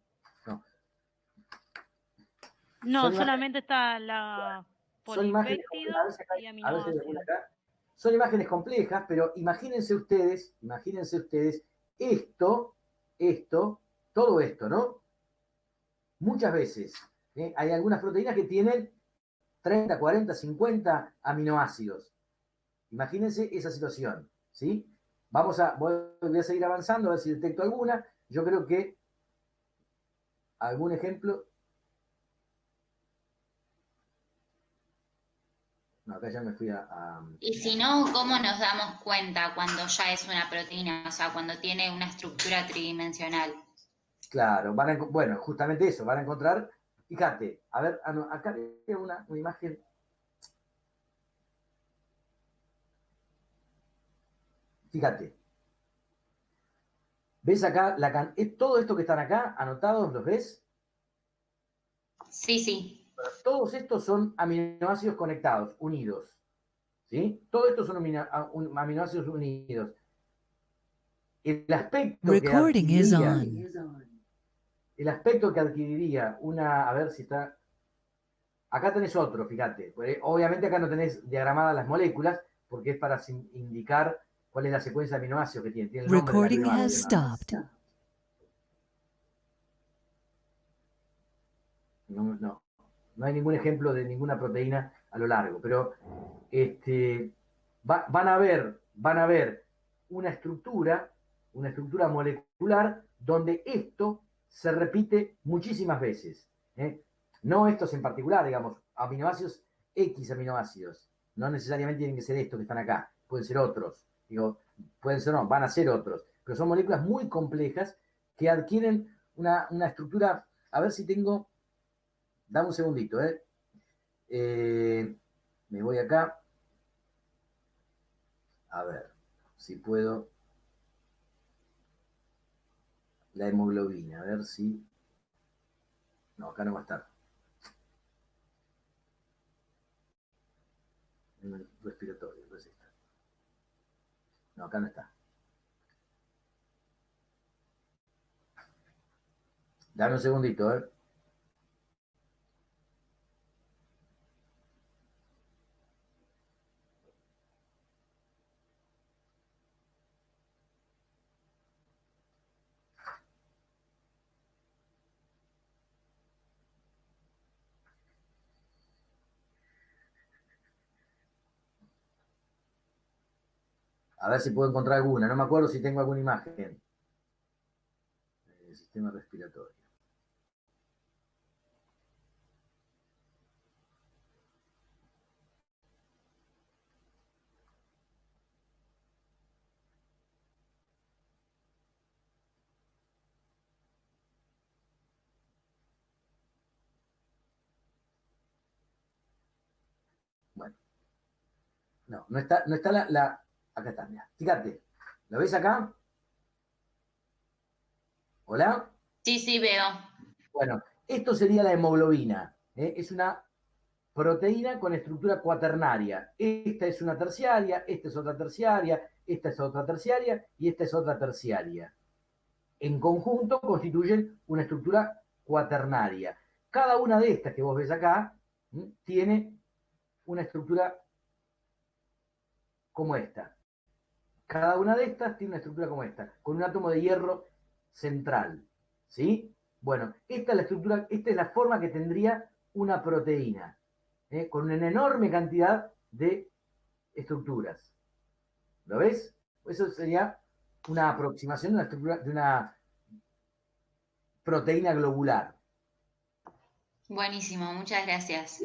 No, solamente está la polipéptido y aminoácidos. Son imágenes complejas, pero imagínense ustedes todo esto, ¿no? Muchas veces hay algunas proteínas que tienen 30, 40, 50 aminoácidos. Imagínense esa situación, ¿sí? Voy a seguir avanzando a ver si detecto alguna. Yo creo que algún ejemplo. No, acá ya me fui Y si no, ¿cómo nos damos cuenta cuando ya es una proteína? O sea, cuando tiene una estructura tridimensional. Claro, bueno, justamente eso, van a encontrar, fíjate, a ver, acá hay una imagen. Fíjate. ¿Ves acá todo esto que están acá anotados, los ves? Sí. Todos estos son aminoácidos conectados, unidos. ¿Sí? Todos estos son aminoácidos unidos. El aspecto que adquiriría una, a ver si está. Acá tenés otro, fíjate. Obviamente acá no tenés diagramadas las moléculas, porque es para indicar cuál es la secuencia de aminoácidos que tiene. El nombre del aminoácido. no hay ningún ejemplo de ninguna proteína a lo largo, pero van a ver una estructura molecular donde esto se repite muchísimas veces. No estos en particular, digamos, aminoácidos, X aminoácidos. No necesariamente tienen que ser estos que están acá, pueden ser otros. Digo, pueden ser, no, van a ser otros. Pero son moléculas muy complejas que adquieren una estructura. A ver si tengo. Dame un segundito, me voy acá. A ver si puedo. La hemoglobina, a ver si. No, acá no va a estar. En el respiratorio, pues está. No, acá no está. Dame un segundito, A ver si puedo encontrar alguna. No me acuerdo si tengo alguna imagen. El sistema respiratorio. Bueno. No está acá está, mira. Fíjate. ¿Lo ves acá? ¿Hola? Sí, veo. Bueno, esto sería la hemoglobina. Es una proteína con estructura cuaternaria. Esta es una terciaria, esta es otra terciaria, esta es otra terciaria y esta es otra terciaria. En conjunto constituyen una estructura cuaternaria. Cada una de estas que vos ves acá tiene una estructura como esta. Cada una de estas tiene una estructura como esta, con un átomo de hierro central. ¿Sí? Bueno, esta es la estructura, esta es la forma que tendría una proteína, con una enorme cantidad de estructuras. ¿Lo ves? Eso sería una aproximación de una estructura, de una proteína globular. Buenísimo, muchas gracias.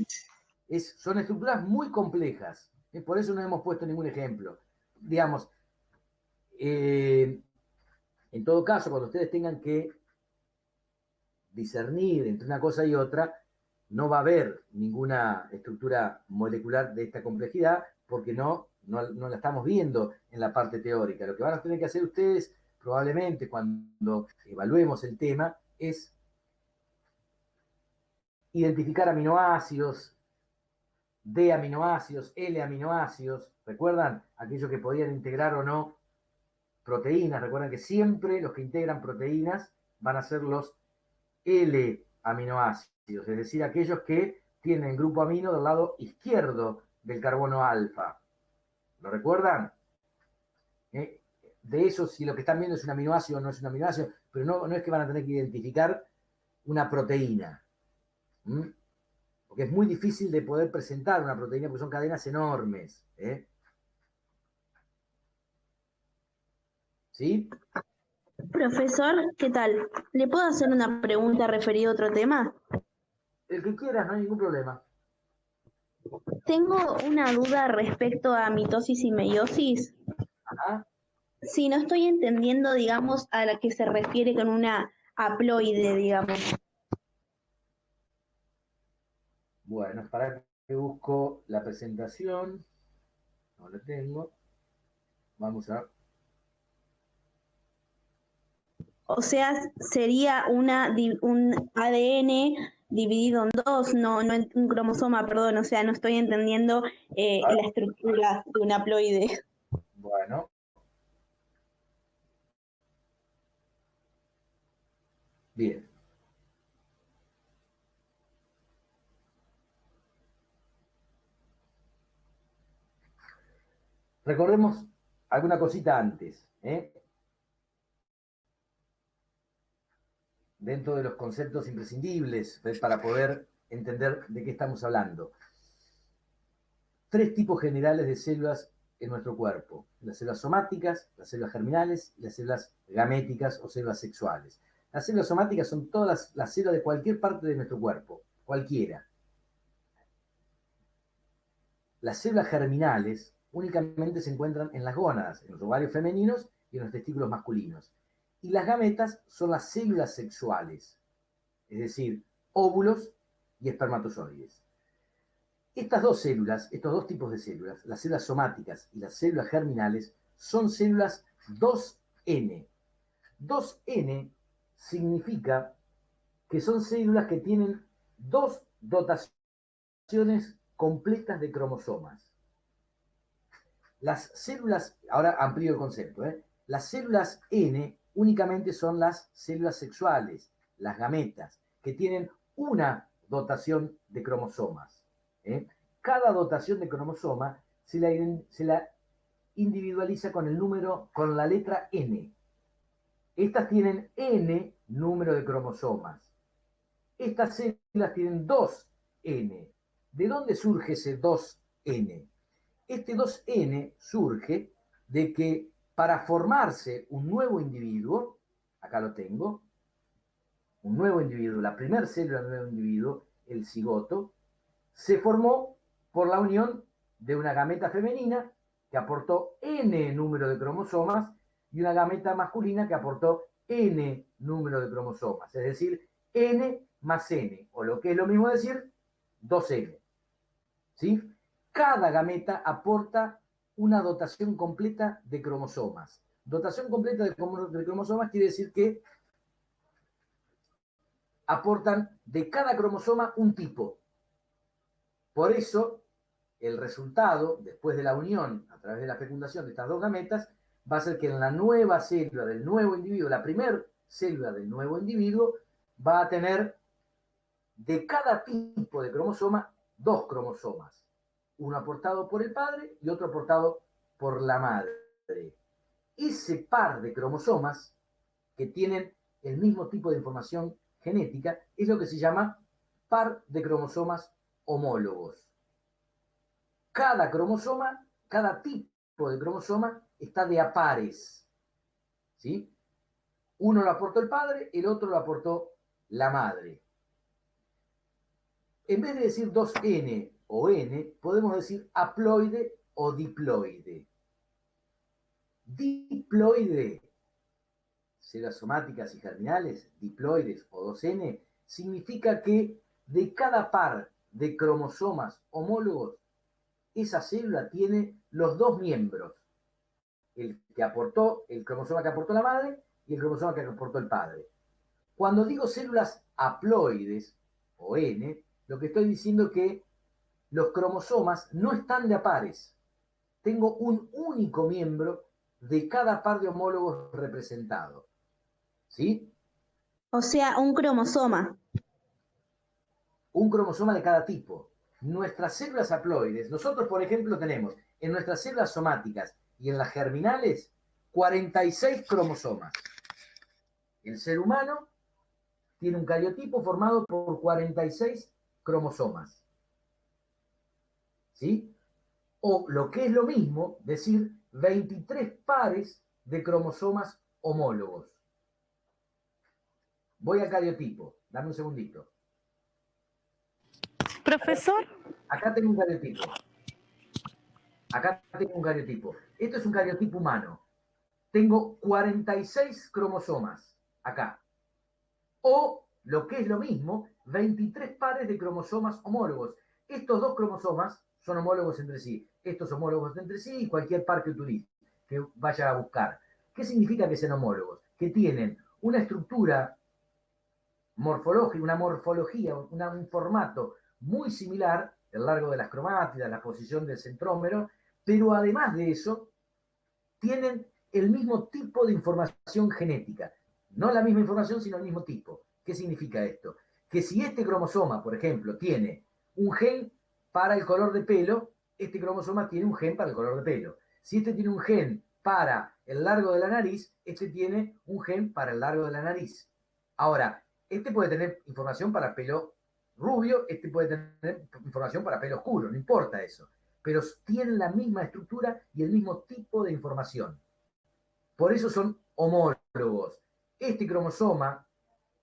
Son estructuras muy complejas. Por eso no hemos puesto ningún ejemplo. Digamos, en todo caso, cuando ustedes tengan que discernir entre una cosa y otra, no va a haber ninguna estructura molecular de esta complejidad porque no la estamos viendo en la parte teórica. Lo que van a tener que hacer ustedes probablemente cuando evaluemos el tema es identificar aminoácidos, D aminoácidos, L aminoácidos, ¿recuerdan? Aquellos que podían integrar o no proteínas. Recuerden que siempre los que integran proteínas van a ser los L aminoácidos, es decir, aquellos que tienen grupo amino del lado izquierdo del carbono alfa. ¿Lo recuerdan? De eso, si lo que están viendo es un aminoácido o no es un aminoácido, pero no es que van a tener que identificar una proteína. Porque es muy difícil de poder presentar una proteína porque son cadenas enormes. ¿Sí? Profesor, ¿qué tal? ¿Le puedo hacer una pregunta referida a otro tema? El que quieras, no hay ningún problema. Tengo una duda respecto a mitosis y meiosis. Ajá. Si no estoy entendiendo, digamos, a la que se refiere con una haploide, digamos. Bueno, para que busco la presentación. No la tengo. Vamos a... O sea, sería un ADN dividido en dos, no en un cromosoma, perdón, o sea, no estoy entendiendo la estructura de un haploide. Bueno. Bien. Recordemos alguna cosita antes. dentro de los conceptos imprescindibles para poder entender de qué estamos hablando. 3 tipos generales de células en nuestro cuerpo: las células somáticas, las células germinales y las células gaméticas o células sexuales. Las células somáticas son todas las células de cualquier parte de nuestro cuerpo, cualquiera. Las células germinales únicamente se encuentran en las gónadas, en los ovarios femeninos y en los testículos masculinos. Y las gametas son las células sexuales, es decir, óvulos y espermatozoides. Estas dos células, estos dos tipos de células, las células somáticas y las células germinales, son células 2N. 2N significa que son células que tienen 2 dotaciones completas de cromosomas. Las células, ahora amplío el concepto, las células N únicamente son las células sexuales, las gametas, que tienen una dotación de cromosomas. Cada dotación de cromosoma se la individualiza con el número, con la letra N. Estas tienen N número de cromosomas. Estas células tienen 2N. ¿De dónde surge ese 2N? Este 2N surge de que para formarse un nuevo individuo, acá lo tengo, un nuevo individuo, la primera célula del nuevo individuo, el cigoto, se formó por la unión de una gameta femenina que aportó N número de cromosomas y una gameta masculina que aportó N número de cromosomas, es decir, N más N, o lo que es lo mismo decir, 2N. ¿Sí? Cada gameta aporta una dotación completa de cromosomas. Dotación completa de cromosomas quiere decir que aportan de cada cromosoma un tipo. Por eso, el resultado, después de la unión a través de la fecundación de estas dos gametas, va a ser que en la nueva célula del nuevo individuo, la primera célula del nuevo individuo, va a tener de cada tipo de cromosoma 2 cromosomas. Uno aportado por el padre y otro aportado por la madre. Ese par de cromosomas que tienen el mismo tipo de información genética es lo que se llama par de cromosomas homólogos. Cada cromosoma, cada tipo de cromosoma está de a pares. ¿Sí? Uno lo aportó el padre, el otro lo aportó la madre. En vez de decir 2N o N, podemos decir haploide o diploide. Diploide, células somáticas y germinales, diploides o 2N, significa que de cada par de cromosomas homólogos, esa célula tiene los 2 miembros. El cromosoma que aportó la madre y el cromosoma que aportó el padre. Cuando digo células haploides o N, lo que estoy diciendo es que los cromosomas no están de a pares. Tengo un único miembro de cada par de homólogos representado. ¿Sí? O sea, un cromosoma. Un cromosoma de cada tipo. Nuestras células haploides, nosotros por ejemplo tenemos en nuestras células somáticas y en las germinales 46 cromosomas. El ser humano tiene un cariotipo formado por 46 cromosomas. ¿Sí? O lo que es lo mismo, decir 23 pares de cromosomas homólogos. Voy al cariotipo, dame un segundito. Profesor, Acá tengo un cariotipo. Acá tengo un cariotipo. Esto es un cariotipo humano. Tengo 46 cromosomas acá. O, lo que es lo mismo, 23 pares de cromosomas homólogos. Estos dos cromosomas son homólogos entre sí. Estos homólogos entre sí y cualquier par que utilice, que vaya a buscar. ¿Qué significa que sean homólogos? Que tienen una estructura morfológica, una morfología, un formato muy similar, el largo de las cromátidas, la posición del centrómero, pero además de eso, tienen el mismo tipo de información genética. No la misma información, sino el mismo tipo. ¿Qué significa esto? Que si este cromosoma, por ejemplo, tiene un gen para el color de pelo, este cromosoma tiene un gen para el color de pelo. Si este tiene un gen para el largo de la nariz, este tiene un gen para el largo de la nariz. Ahora, Este puede tener información para pelo rubio, este puede tener información para pelo oscuro, no importa eso. Pero tienen la misma estructura y el mismo tipo de información. Por eso son homólogos. Este cromosoma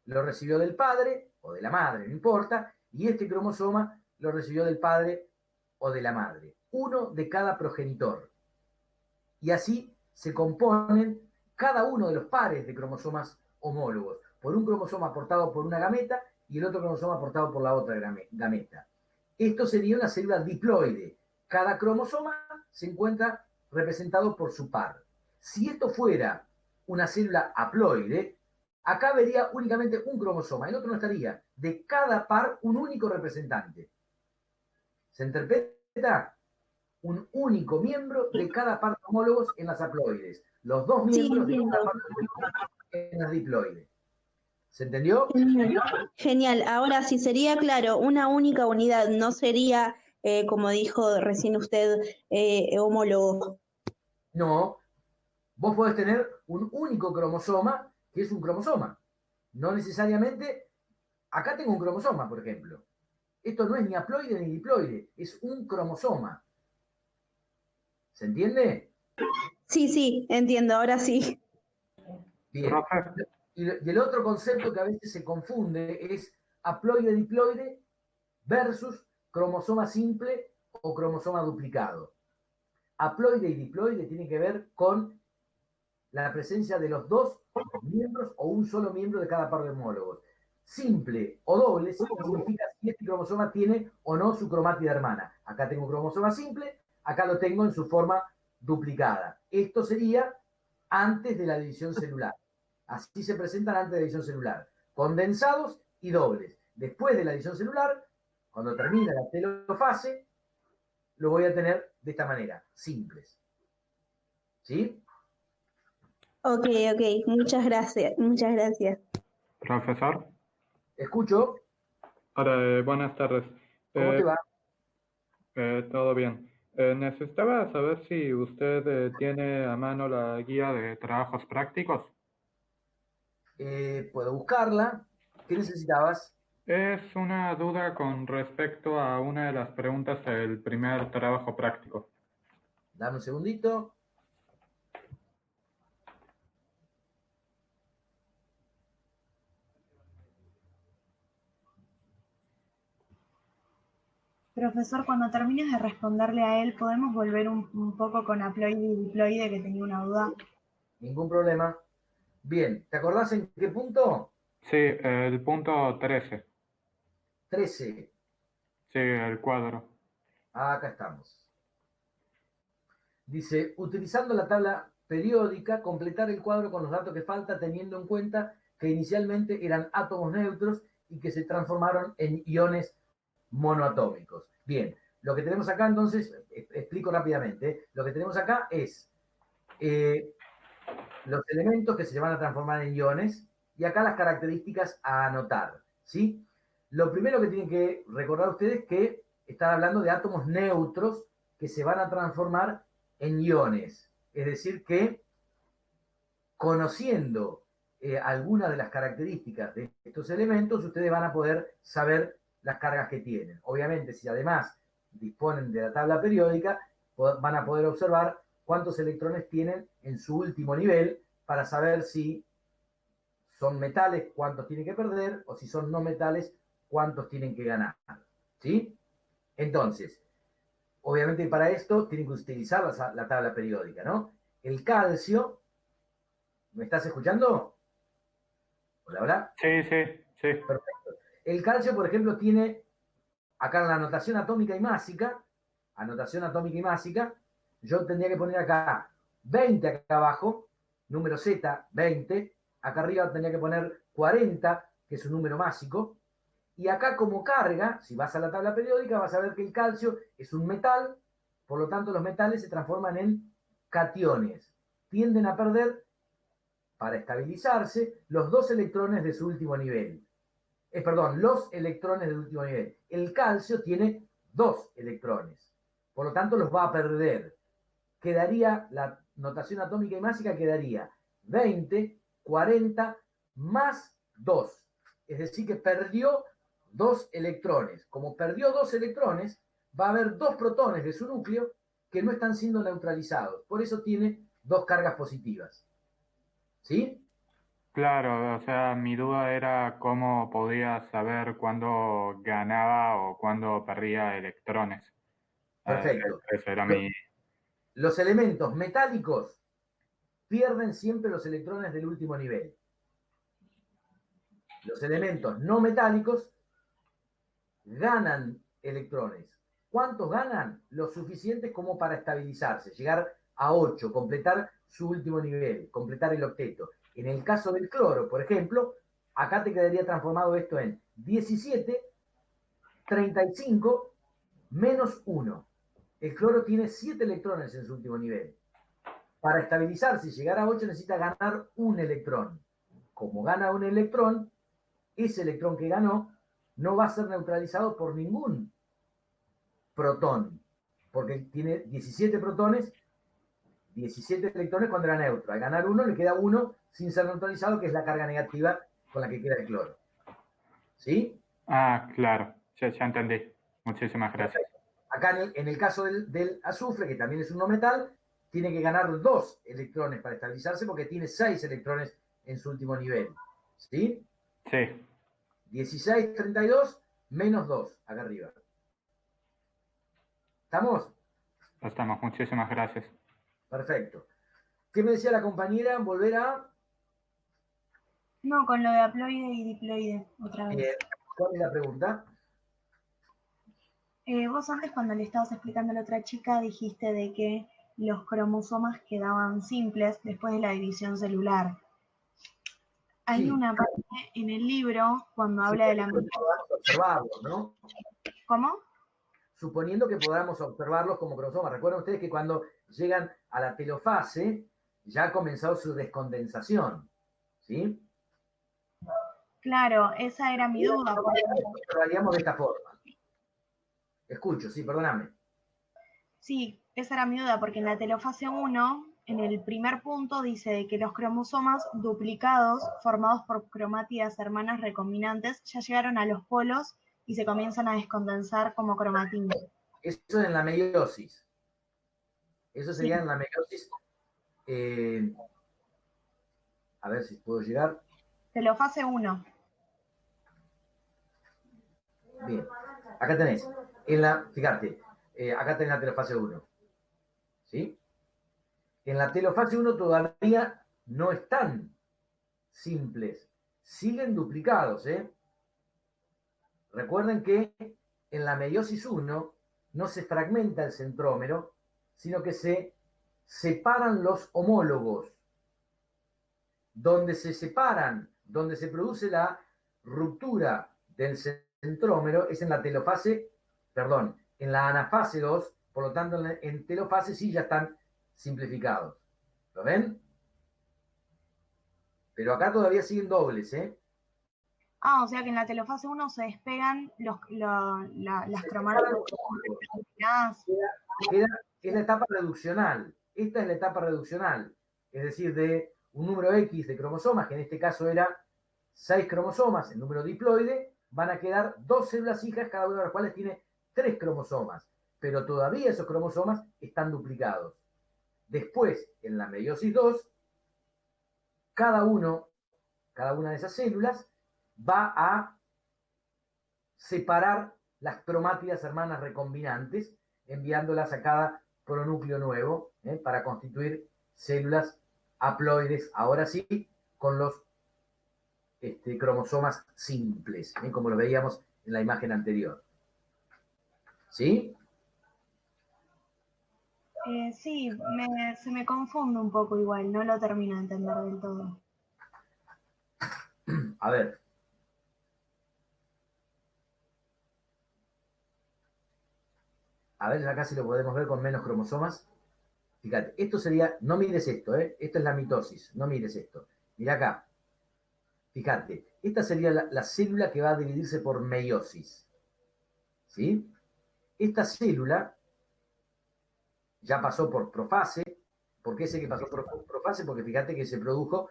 lo recibió del padre o de la madre, no importa, y este cromosoma lo recibió del padre o de la madre. Uno de cada progenitor. Y así se componen cada uno de los pares de cromosomas homólogos, por un cromosoma aportado por una gameta y el otro cromosoma aportado por la otra gameta. Esto sería una célula diploide. Cada cromosoma se encuentra representado por su par. Si esto fuera una célula haploide, acá vería únicamente un cromosoma, el otro no estaría. De cada par, un único representante. ¿Se interpreta? Un único miembro de cada par de homólogos en las haploides. Los dos miembros de cada par de homólogos en las diploides. ¿Se entendió? Genial. Ahora, si sería, claro, una única unidad, no sería, como dijo recién usted, homólogo. No. Vos podés tener un único cromosoma, que es un cromosoma. No necesariamente... Acá tengo un cromosoma, por ejemplo. Esto no es ni haploide ni diploide, es un cromosoma. ¿Se entiende? Sí, entiendo, ahora sí. Bien. Y el otro concepto que a veces se confunde es haploide-diploide versus cromosoma simple o cromosoma duplicado. Haploide y diploide tienen que ver con la presencia de los dos miembros o un solo miembro de cada par de homólogos. Simple o doble significa si este cromosoma tiene o no su cromátida hermana. Acá tengo un cromosoma simple, acá lo tengo en su forma duplicada. Esto sería antes de la división celular. Así se presentan antes de la división celular. Condensados y dobles. Después de la división celular, cuando termina la telofase, lo voy a tener de esta manera, simples. ¿Sí? Ok, muchas gracias. Profesor. ¿Escucho? Hola, buenas tardes. ¿Cómo te va? Todo bien. Necesitaba saber si usted tiene a mano la guía de trabajos prácticos. Puedo buscarla. ¿Qué necesitabas? Es una duda con respecto a una de las preguntas del primer trabajo práctico. Dame un segundito. Profesor, cuando termines de responderle a él, ¿podemos volver un poco con haploide y diploide, que tenía una duda? Ningún problema. Bien, ¿te acordás en qué punto? Sí, el punto 13. 13. Sí, el cuadro. Acá estamos. Dice, utilizando la tabla periódica, completar el cuadro con los datos que falta, teniendo en cuenta que inicialmente eran átomos neutros y que se transformaron en iones monoatómicos. Bien, lo que tenemos acá entonces, explico rápidamente, lo que tenemos acá es los elementos que se van a transformar en iones y acá las características a anotar, ¿sí? Lo primero que tienen que recordar ustedes es que están hablando de átomos neutros que se van a transformar en iones, es decir que conociendo algunas de las características de estos elementos, ustedes van a poder saber las cargas que tienen. Obviamente, si además disponen de la tabla periódica, van a poder observar cuántos electrones tienen en su último nivel para saber si son metales, cuántos tienen que perder, o si son no metales, cuántos tienen que ganar. ¿Sí? Entonces, obviamente para esto tienen que utilizar la tabla periódica, ¿no? El calcio, ¿me estás escuchando? Hola, hola. Sí. Perfecto. El calcio, por ejemplo, tiene acá en la anotación atómica y másica, yo tendría que poner acá 20 acá abajo, número Z, 20, acá arriba tendría que poner 40, que es un número másico, y acá como carga, si vas a la tabla periódica, vas a ver que el calcio es un metal, por lo tanto los metales se transforman en cationes, tienden a perder, para estabilizarse, los dos electrones de su último nivel. Los electrones del último nivel. El calcio tiene 2 electrones, por lo tanto los va a perder. Quedaría, la notación atómica y másica quedaría 20, 40 más 2. Es decir, que perdió 2 electrones. Como perdió 2 electrones, va a haber 2 protones de su núcleo que no están siendo neutralizados. Por eso tiene 2 cargas positivas. ¿Sí? Claro, o sea, mi duda era cómo podía saber cuándo ganaba o cuándo perdía electrones. Perfecto. Ese era mi... Los elementos metálicos pierden siempre los electrones del último nivel. Los elementos no metálicos ganan electrones. ¿Cuántos ganan? Los suficientes como para estabilizarse, llegar a 8, completar su último nivel, completar el octeto. En el caso del cloro, por ejemplo, acá te quedaría transformado esto en 17, 35, menos 1. El cloro tiene 7 electrones en su último nivel. Para estabilizarse y llegar a 8 necesita ganar un electrón. Como gana un electrón, ese electrón que ganó no va a ser neutralizado por ningún protón, porque tiene 17 protones, 17 electrones cuando era neutro. Al ganar uno, le queda uno sin ser neutralizado, que es la carga negativa con la que queda el cloro. ¿Sí? Ah, claro, ya entendí. Muchísimas gracias. Acá en el caso del azufre, que también es un no metal, tiene que ganar 2 electrones para estabilizarse porque tiene 6 electrones en su último nivel. ¿Sí? Sí. 16, 32, menos 2, acá arriba. ¿Estamos? Estamos, muchísimas gracias. Perfecto. ¿Qué me decía la compañera? Volver a... No, con lo de haploide y diploide, otra vez. Bien. ¿Cuál es la pregunta? Vos antes cuando le estabas explicando a la otra chica dijiste de que los cromosomas quedaban simples después de la división celular. Hay Sí. una parte en el libro cuando habla de la... Podamos observarlos, ¿no? ¿Cómo? Suponiendo que podamos observarlos como cromosomas. Recuerden ustedes que cuando llegan a la telofase ya ha comenzado su descondensación. ¿Sí? Claro, esa era mi duda. Lo observaríamos de esta forma. Escucho, sí, perdóname. Sí, esa era mi duda, porque en la telofase 1, en el primer punto, dice de que los cromosomas duplicados, formados por cromátidas hermanas recombinantes, ya llegaron a los polos y se comienzan a descondensar como cromatina. Eso es en la meiosis. Eso sería Sí. en la meiosis. A ver si puedo llegar. Telofase 1. Bien. Acá tenés. Fíjate, acá tenés la telofase 1. ¿Sí? En la telofase 1 todavía no están simples. Siguen duplicados, ¿eh? Recuerden que en la meiosis 1 no se fragmenta el centrómero, sino que se separan los homólogos. Donde se separan, donde se produce la ruptura del centrómero es en la telofase, perdón, en la anafase 2, por lo tanto en telofase sí ya están simplificados. ¿Lo ven? Pero acá todavía siguen dobles, ¿eh? Ah, o sea que en la telofase 1 se despegan las cromátidas. Es la etapa reduccional. Esta es la etapa reduccional. Es decir, de un número X de cromosomas, que en este caso era 6 cromosomas, el número diploide, van a quedar 2 células hijas, cada una de las cuales tiene 3 cromosomas. Pero todavía esos cromosomas están duplicados. Después, en la meiosis 2, cada una de esas células va a separar las cromátidas hermanas recombinantes, enviándolas a cada pronúcleo nuevo, para constituir células haploides, ahora sí, con los cromosomas simples, como lo veíamos en la imagen anterior. ¿Sí? Sí, se me confunde un poco igual, no lo termino de entender del todo. A ver. A ver acá si lo podemos ver con menos cromosomas. Fíjate, esto sería, no mires esto, esto es la mitosis, no mires esto. Mira acá. Fíjate, esta sería la célula que va a dividirse por meiosis. ¿Sí? Esta célula ya pasó por profase. ¿Por qué sé que pasó por profase? Porque fíjate que se produjo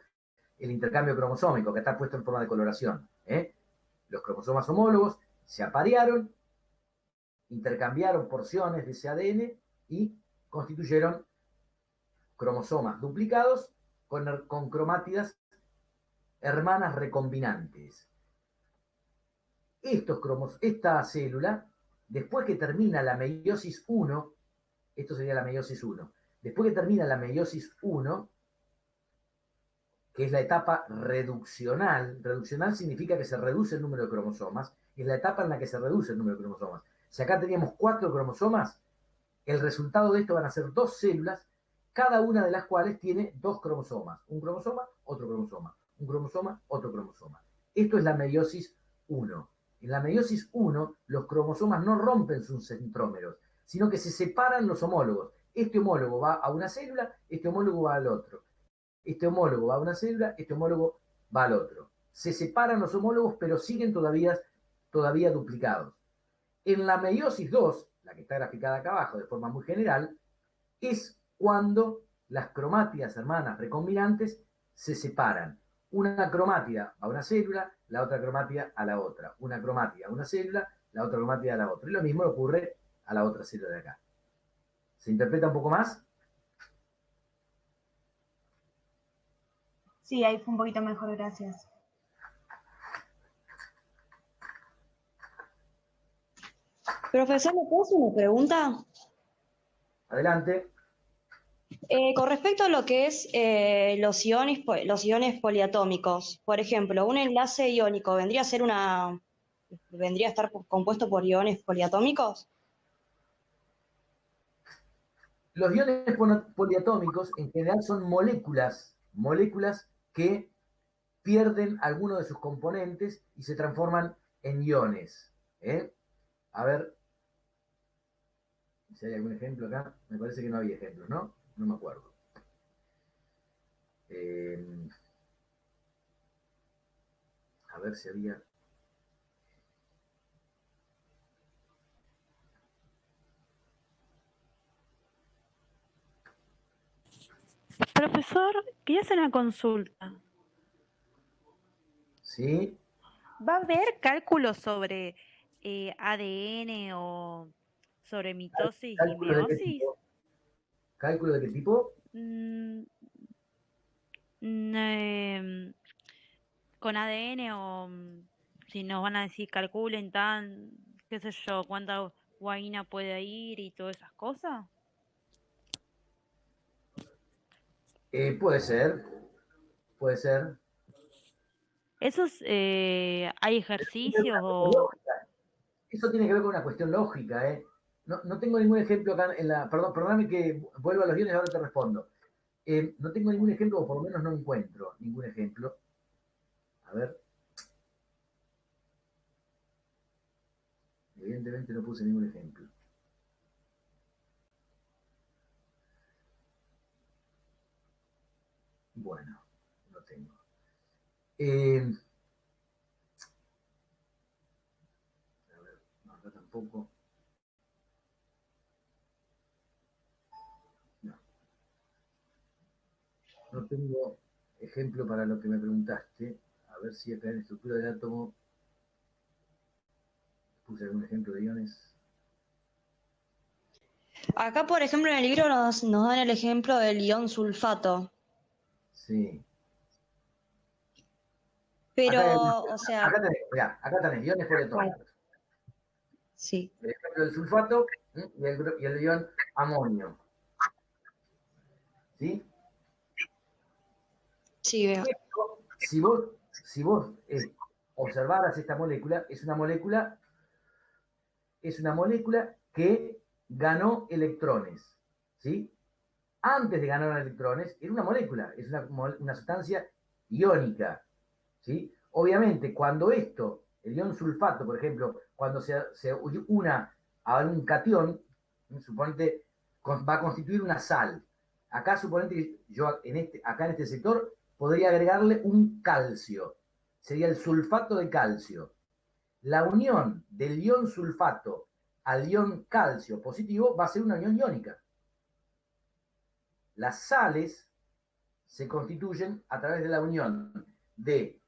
el intercambio cromosómico, que está puesto en forma de coloración. los cromosomas homólogos se aparearon, intercambiaron porciones de ese ADN y constituyeron cromosomas duplicados con cromátidas hermanas recombinantes. Esta célula, después que termina la meiosis 1, esto sería la meiosis 1, después que termina la meiosis 1, que es la etapa reduccional significa que se reduce el número de cromosomas, es la etapa en la que se reduce el número de cromosomas. Si acá teníamos 4 cromosomas, el resultado de esto van a ser 2 células, cada una de las cuales tiene 2 cromosomas. Un cromosoma, otro cromosoma. Un cromosoma, otro cromosoma. Esto es la meiosis 1. En la meiosis 1, los cromosomas no rompen sus centrómeros, sino que se separan los homólogos. Este homólogo va a una célula, este homólogo va al otro. Este homólogo va a una célula, este homólogo va al otro. Se separan los homólogos, pero siguen todavía duplicados. En la meiosis 2, la que está graficada acá abajo de forma muy general, es cuando las cromátidas hermanas recombinantes se separan. Una cromátida a una célula, la otra cromátida a la otra. Una cromátida a una célula, la otra cromátida a la otra. Y lo mismo ocurre a la otra célula de acá. ¿Se interpreta un poco más? Sí, ahí fue un poquito mejor, gracias. Profesor, ¿me puedo hacer una pregunta? Adelante. Con respecto a lo que es los iones poliatómicos, por ejemplo, un enlace iónico vendría a estar compuesto por iones poliatómicos. Los iones poliatómicos en general son moléculas que pierden alguno de sus componentes y se transforman en iones. A ver si hay algún ejemplo acá. Me parece que no había ejemplos, ¿no? No me acuerdo. A ver si había... Profesor, quería hacer una consulta. ¿Sí? ¿Va a haber cálculos sobre ADN o sobre mitosis y ¿Cálculos de qué meiosis? tipo? ¿Cálculo de qué tipo? Mm, mm, con ADN o si nos van a decir calculen qué sé yo, cuánta guaina puede ir y todas esas cosas. Puede ser. ¿Esos hay ejercicios o...? Eso tiene que ver con una cuestión lógica, ¿eh? No tengo ningún ejemplo acá en la... Perdóname que vuelva a los guiones y ahora te respondo. No tengo ningún ejemplo, o por lo menos no encuentro ningún ejemplo. A ver. Evidentemente no puse ningún ejemplo. Bueno, no tengo. A ver, no, acá tampoco. No. No tengo ejemplo para lo que me preguntaste. A ver si acá en estructura del átomo puse algún ejemplo de iones. Acá, por ejemplo, en el libro nos dan el ejemplo del ion sulfato. Sí. Pero, Acá, o sea, acá tenés iones poliatómicos. sí, El ejemplo del sulfato y el ion amonio. ¿Sí? sí veo. Si vos observaras esta molécula, es una molécula que ganó electrones. ¿Sí? Antes de ganar electrones, era una molécula, es una sustancia iónica. ¿Sí? Obviamente, cuando el ion sulfato, por ejemplo, cuando se una a un catión, suponete, va a constituir una sal. Acá suponete que yo acá en este sector podría agregarle un calcio. Sería el sulfato de calcio. La unión del ion sulfato al ion calcio positivo va a ser una unión iónica. Las sales se constituyen a través de la unión de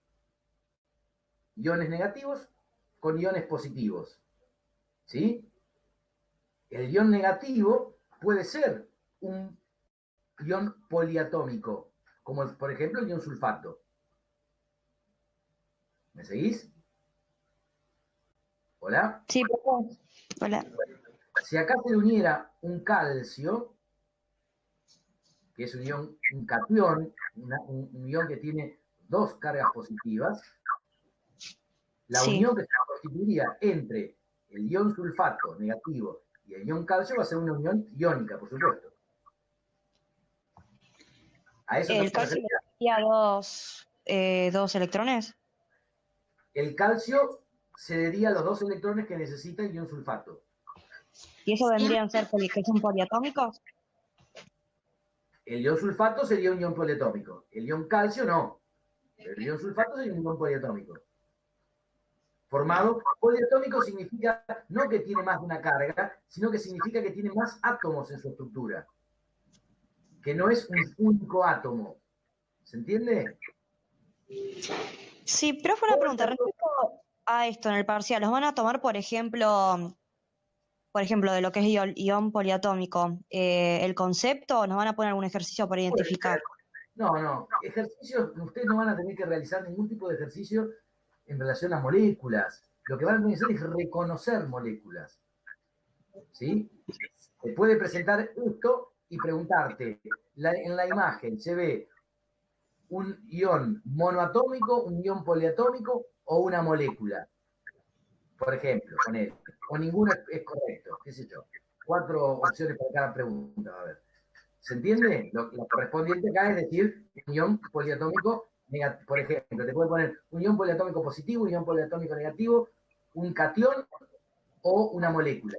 iones negativos con iones positivos, ¿sí? El ion negativo puede ser un ion poliatómico, como por ejemplo el ion sulfato. ¿Me seguís? ¿Hola? Sí, profe. Hola. Si acá se le uniera un calcio, que es un catión, un ion que tiene dos cargas positivas, la Sí. unión que se constituiría entre el ion sulfato negativo y el ion calcio va a ser una unión iónica, por supuesto. ¿A eso ¿El te calcio refería? necesitaría dos electrones? El calcio cedería los dos electrones que necesita el ion sulfato. ¿Y eso vendrían a ser que son poliatómicos? El ion sulfato sería un ion poliatómico. El ion calcio no. El ion sulfato sería un ion poliatómico. Formado, poliatómico significa no que tiene más de una carga, sino que significa que tiene más átomos en su estructura. Que no es un único átomo. ¿Se entiende? Sí, profe, una pregunta. Respecto a esto en el parcial, ¿los van a tomar, por ejemplo, de lo que es ion poliatómico, el concepto, o nos van a poner algún ejercicio para identificar? No. Ejercicios, ustedes no van a tener que realizar ningún tipo de ejercicio en relación a moléculas. Lo que van a tener que hacer es reconocer moléculas. ¿Sí? Se puede presentar esto y preguntarte, en la imagen se ve un ion monoatómico, un ion poliatómico o una molécula. Por ejemplo, poner, o ninguno es correcto, qué sé yo. 4 opciones para cada pregunta, a ver. ¿Se entiende? Lo correspondiente acá es decir un ion poliatómico negativo. Por ejemplo, te puede poner un ion poliatómico positivo, un ion poliatómico negativo, un catión o una molécula.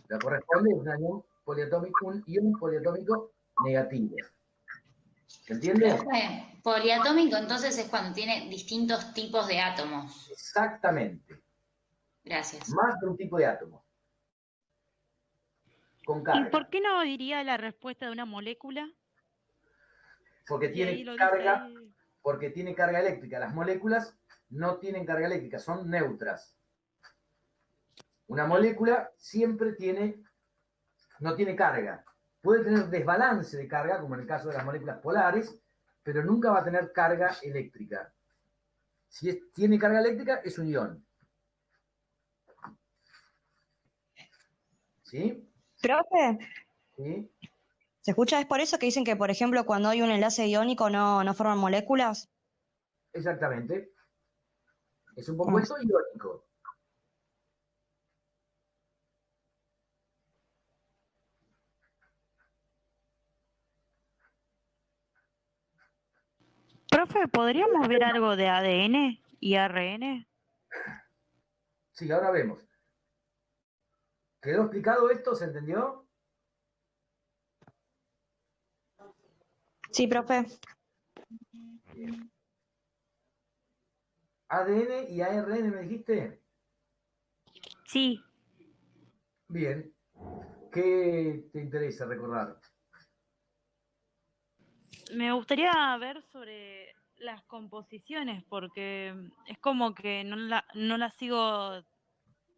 Lo que corresponde es un ion poliatómico negativo. ¿Se entiende? Profe, poliatómico entonces es cuando tiene distintos tipos de átomos. Exactamente. Gracias. Más de un tipo de átomo. Con ¿Y carga. por qué no diría la respuesta de una molécula? Porque Y ahí tiene lo dice carga, ahí. porque tiene carga eléctrica. Las moléculas no tienen carga eléctrica, son neutras. Una molécula siempre no tiene carga. Puede tener desbalance de carga, como en el caso de las moléculas polares, pero nunca va a tener carga eléctrica. Si tiene carga eléctrica, es un ion. ¿Sí? Profe, ¿Sí? ¿se escucha? ¿Es por eso que dicen que, por ejemplo, cuando hay un enlace iónico no forman moléculas? Exactamente. Es un compuesto iónico. Profe, ¿podríamos ver algo de ADN y ARN? Sí, ahora vemos. ¿Quedó explicado esto? ¿Se entendió? Sí, profe. Bien. ADN y ARN, ¿me dijiste? Sí. Bien. ¿Qué te interesa recordar? Me gustaría ver sobre las composiciones, porque es como que no la sigo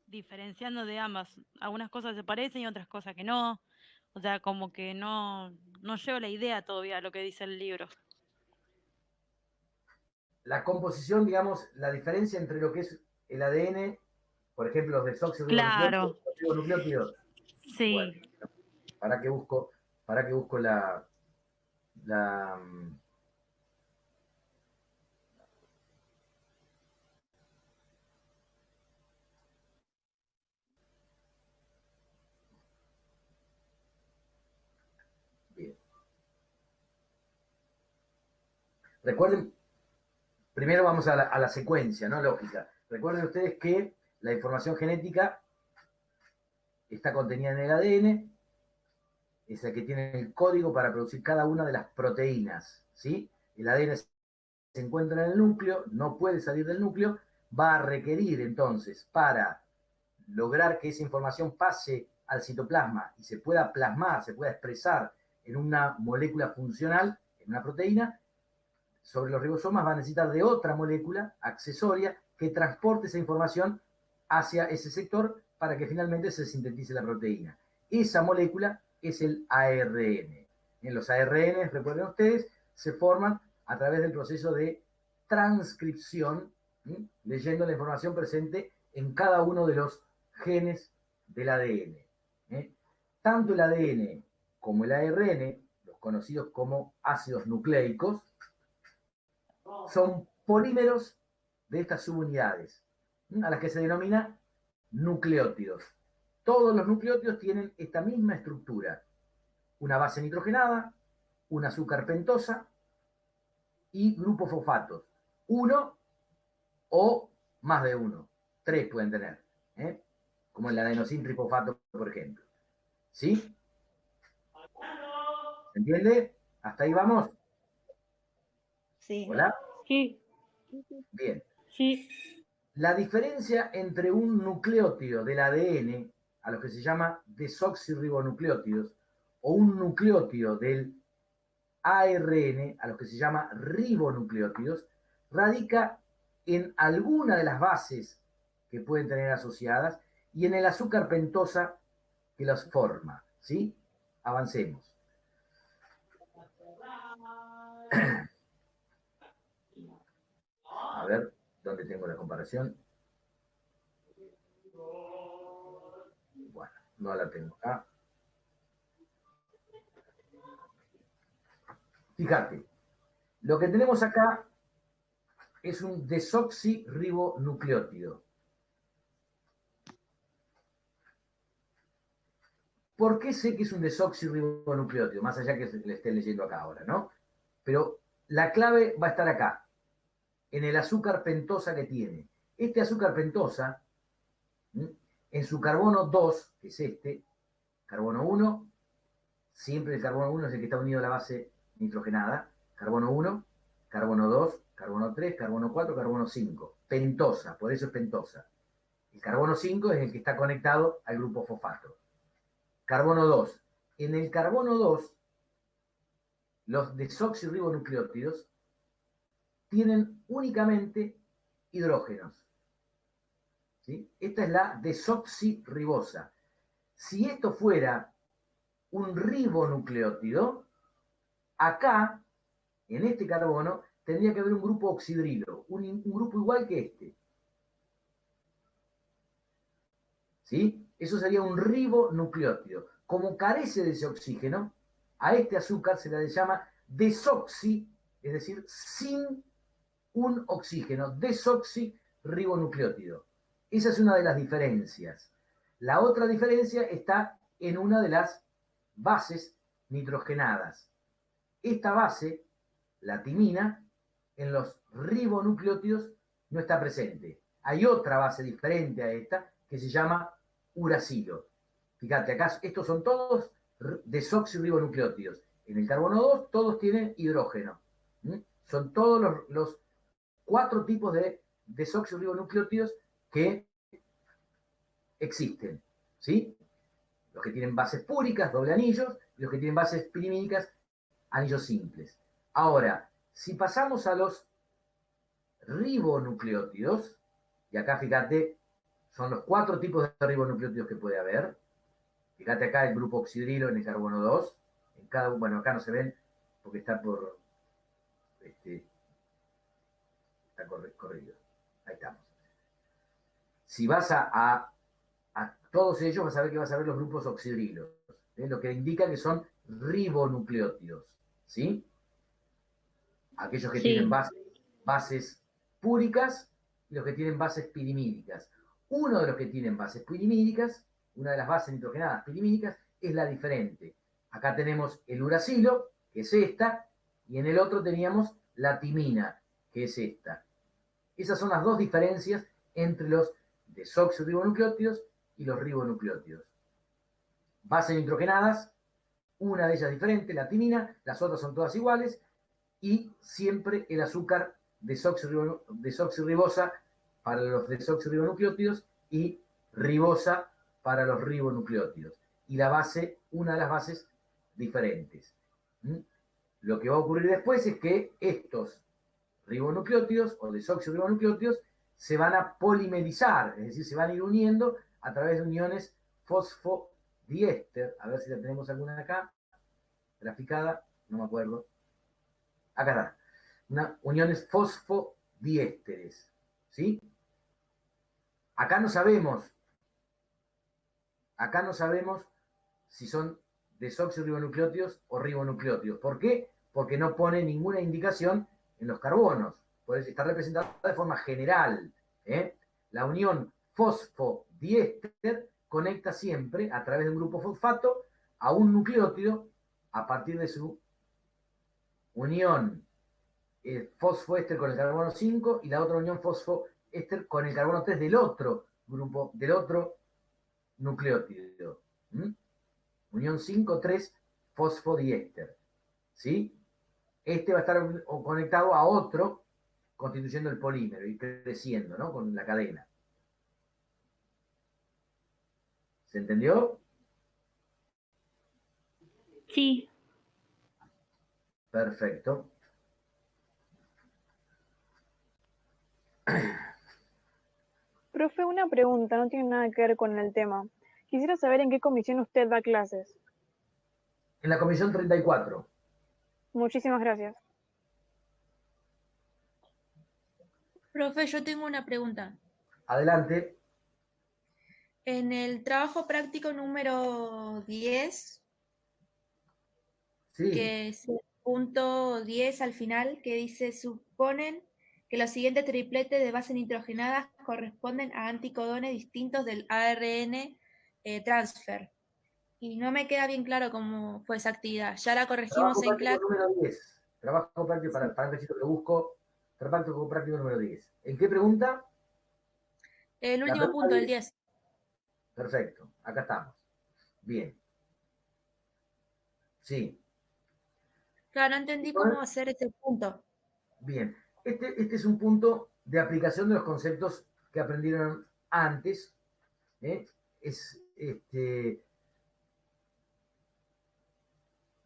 diferenciando de ambas. Algunas cosas se parecen y otras cosas que no. O sea, como que no llevo la idea todavía de lo que dice el libro. La composición, digamos, la diferencia entre lo que es el ADN, por ejemplo, los Claro, desoxirribonucleótidos. sí. Bueno, para que busco la bien. Recuerden, primero vamos a la secuencia, ¿no? Lógica. Recuerden ustedes que la información genética está contenida en el ADN, es el que tiene el código para producir cada una de las proteínas, ¿sí? El ADN se encuentra en el núcleo, no puede salir del núcleo, va a requerir entonces para lograr que esa información pase al citoplasma y se pueda plasmar, se pueda expresar en una molécula funcional, en una proteína, sobre los ribosomas va a necesitar de otra molécula accesoria que transporte esa información hacia ese sector para que finalmente se sintetice la proteína. Esa molécula es el ARN. En los ARN, recuerden ustedes, se forman a través del proceso de transcripción, leyendo la información presente en cada uno de los genes del ADN. Tanto el ADN como el ARN, los conocidos como ácidos nucleicos, son polímeros de estas subunidades, a las que se denomina nucleótidos. Todos los nucleótidos tienen esta misma estructura: una base nitrogenada, un azúcar pentosa y grupos fosfatos. Uno o más de uno. 3 pueden tener, como el adenosin trifosfato, por ejemplo. ¿Sí? ¿Se entiende? ¿Hasta ahí vamos? Sí. ¿Hola? Sí, Bien. sí. La diferencia entre un nucleótido del ADN, a los que se llama desoxirribonucleótidos, o un nucleótido del ARN, a los que se llama ribonucleótidos, radica en alguna de las bases que pueden tener asociadas y en el azúcar pentosa que las forma. ¿Sí? Avancemos. A ver, ¿dónde tengo la comparación? Bueno, no la tengo acá. Fíjate, lo que tenemos acá es un desoxirribonucleótido. ¿Por qué sé que es un desoxirribonucleótido? Más allá que le esté leyendo acá ahora, ¿no? Pero la clave va a estar acá, en el azúcar pentosa que tiene. Este azúcar pentosa, en su carbono 2, que es este, carbono 1, siempre el carbono 1 es el que está unido a la base nitrogenada, carbono 1, carbono 2, carbono 3, carbono 4, carbono 5. Pentosa, por eso es pentosa. El carbono 5 es el que está conectado al grupo fosfato. Carbono 2. En el carbono 2, los desoxirribonucleótidos tienen únicamente hidrógenos. ¿Sí? Esta es la desoxirribosa. Si esto fuera un ribonucleótido, acá, en este carbono, tendría que haber un grupo oxidrilo, un grupo igual que este. ¿Sí? Eso sería un ribonucleótido. Como carece de ese oxígeno, a este azúcar se le llama desoxi, es decir, sin un oxígeno, desoxirribonucleótido. Esa es una de las diferencias. La otra diferencia está en una de las bases nitrogenadas. Esta base, la timina, en los ribonucleótidos no está presente. Hay otra base diferente a esta que se llama uracilo. Fíjate, acá estos son todos desoxirribonucleótidos. En el carbono 2 todos tienen hidrógeno. Son todos los 4 tipos de desoxirribonucleótidos que existen. ¿Sí? Los que tienen bases púricas, doble anillos, y los que tienen bases pirimídicas, anillos simples. Ahora, si pasamos a los ribonucleótidos, y acá fíjate, son los 4 tipos de ribonucleótidos que puede haber. Fíjate acá el grupo oxidrilo en el carbono 2. En cada, bueno, acá no se ven porque está por... está corrido. Ahí estamos. Si vas a todos ellos, vas a ver que vas a ver los grupos oxidrilos, lo que indica que son ribonucleótidos. ¿Sí? Aquellos que tienen bases púricas y los que tienen bases pirimídicas. Uno de los que tienen bases pirimídicas, una de las bases nitrogenadas pirimídicas, es la diferente. Acá tenemos el uracilo, que es esta, y en el otro teníamos la timina, que es esta. Esas son las dos diferencias entre los desoxirribonucleótidos y los ribonucleótidos. Bases nitrogenadas, una de ellas diferente, la timina, las otras son todas iguales, y siempre el azúcar desoxirribosa para los desoxirribonucleótidos y ribosa para los ribonucleótidos. Y la base, una de las bases diferentes. Lo que va a ocurrir después es que estos ribonucleótidos o desoxirribonucleótidos se van a polimerizar, es decir, se van a ir uniendo a través de uniones fosfodiéster. A ver si la tenemos alguna acá, graficada, no me acuerdo. Acá está. Uniones fosfodiésteres, ¿sí? Acá no sabemos si son desoxirribonucleótidos o ribonucleótidos. ¿Por qué? Porque no pone ninguna indicación en los carbonos. Por eso está representada de forma general. La unión fosfodiéster conecta siempre a través de un grupo fosfato a un nucleótido a partir de su unión fosfoéster con el carbono 5 y la otra unión fosfoéster con el carbono 3 del otro grupo, del otro nucleótido. Unión 5,3 fosfodiéster. ¿Sí? Este va a estar conectado a otro, constituyendo el polímero y creciendo, ¿no? Con la cadena. ¿Se entendió? Sí. Perfecto. Profe, una pregunta, no tiene nada que ver con el tema. Quisiera saber en qué comisión usted da clases. En la comisión 34. Muchísimas gracias. Profe, yo tengo una pregunta. Adelante. En el trabajo práctico número 10, Sí. que es el punto 10 al final, que dice, suponen que los siguientes tripletes de bases nitrogenadas corresponden a anticodones distintos del ARN transfer. Y no me queda bien claro cómo fue esa actividad. Ya la corregimos Trabajo en práctico clase. número 10. Trabajo práctico, para un lo busco. Trabajo práctico número 10. ¿En qué pregunta? El La último pregunta punto, el 10. 10. Perfecto. Acá estamos. Bien. Sí. Claro, no entendí cómo hacer ese punto. Bien. Este es un punto de aplicación de los conceptos que aprendieron antes.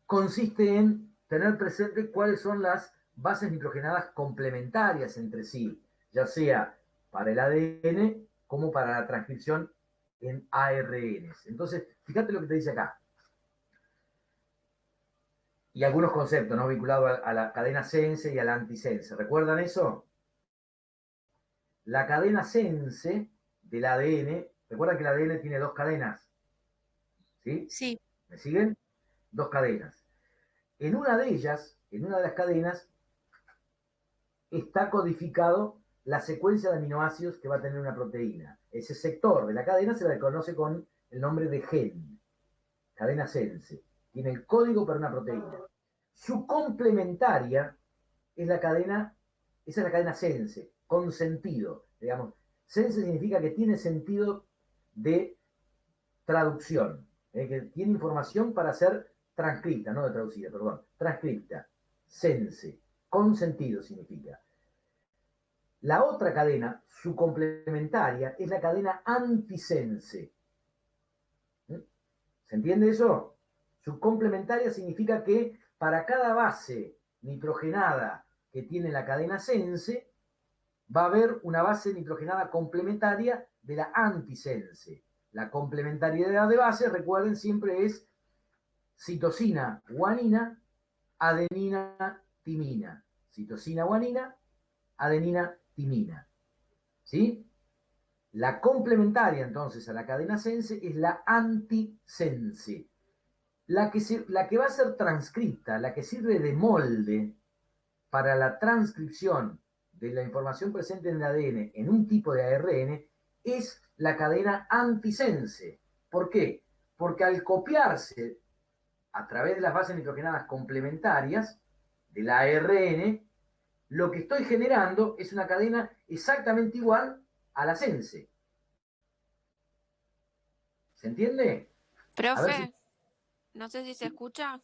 Consiste en tener presente cuáles son las bases nitrogenadas complementarias entre sí, ya sea para el ADN como para la transcripción en ARNs. Entonces, fíjate lo que te dice acá. Y algunos conceptos, ¿no? Vinculados a la cadena sense y a la antisense. ¿Recuerdan eso? La cadena sense del ADN, recuerda que el ADN tiene dos cadenas. ¿Sí? Sí. ¿Me siguen? Dos cadenas. En una de ellas, en una de las cadenas, está codificado la secuencia de aminoácidos que va a tener una proteína. Ese sector de la cadena se la conoce con el nombre de gen, cadena sense. Tiene el código para una proteína. Su complementaria es la cadena, esa es la cadena sense, con sentido, digamos. Sense significa que tiene sentido de traducción, que tiene información para ser transcripta, no de traducida, perdón, transcripta, sense, con sentido significa. La otra cadena, su complementaria, es la cadena antisense. ¿Se entiende eso? Su complementaria significa que para cada base nitrogenada que tiene la cadena sense, va a haber una base nitrogenada complementaria de la antisense. La complementariedad de bases, recuerden, siempre es citosina, guanina, adenina, timina. Citosina, guanina, adenina, timina. ¿Sí? La complementaria entonces a la cadena sense es la antisense. La que va a ser transcripta, la que sirve de molde para la transcripción de la información presente en el ADN en un tipo de ARN, es la cadena antisense. ¿Por qué? Porque al copiarse a través de las bases nitrogenadas complementarias del ARN, lo que estoy generando es una cadena exactamente igual a la sense. ¿Se entiende? Profe, no sé si se escucha.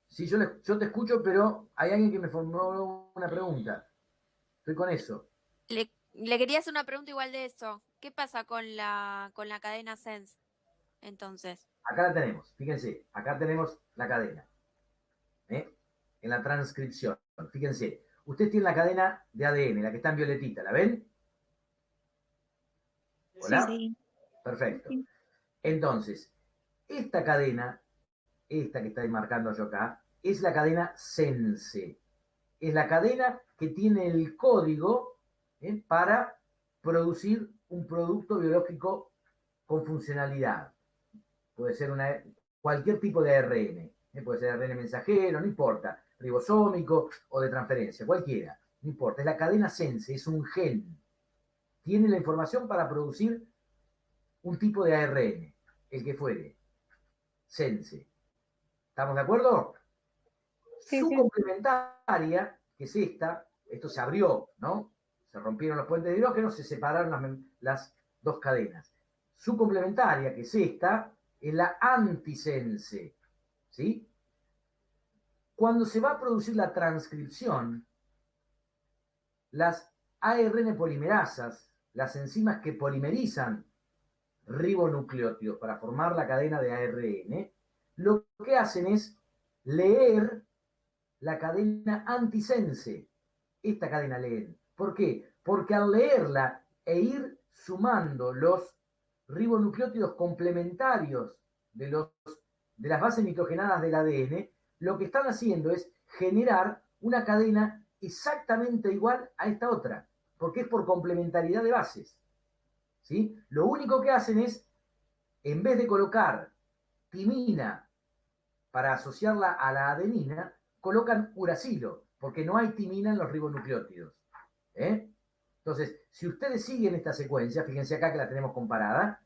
Sí, yo te escucho, pero hay alguien que me formuló una pregunta. Estoy con eso. Le quería hacer una pregunta igual de eso. ¿Qué pasa con la cadena Sense? Entonces. Acá la tenemos, fíjense, acá tenemos la cadena. En la transcripción. Fíjense, usted tiene la cadena de ADN, la que está en violetita, ¿la ven? ¿Hola? Sí. Perfecto. Entonces, esta cadena, esta que estoy marcando yo acá, es la cadena sense. Es la cadena que tiene el código para producir un producto biológico con funcionalidad. Puede ser cualquier tipo de ARN. Puede ser ARN mensajero, no importa, ribosómico o de transferencia, cualquiera, no importa. Es la cadena sense, es un gen. Tiene la información para producir un tipo de ARN, el que fuere. Sense. ¿Estamos de acuerdo? Sí, Su sí. complementaria, que es esta, esto se abrió, ¿no? Se rompieron los puentes de hidrógeno, se separaron las dos cadenas. Su complementaria, que es esta, es la antisense, ¿sí? Cuando se va a producir la transcripción, las ARN polimerasas, las enzimas que polimerizan ribonucleótidos para formar la cadena de ARN, lo que hacen es leer la cadena antisense. Esta cadena leen. ¿Por qué? Porque al leerla e ir sumando los ribonucleótidos complementarios de las bases nitrogenadas del ADN, lo que están haciendo es generar una cadena exactamente igual a esta otra, porque es por complementariedad de bases. ¿Sí? Lo único que hacen es, en vez de colocar timina para asociarla a la adenina, colocan uracilo, porque no hay timina en los ribonucleótidos. Entonces, si ustedes siguen esta secuencia, fíjense acá que la tenemos comparada,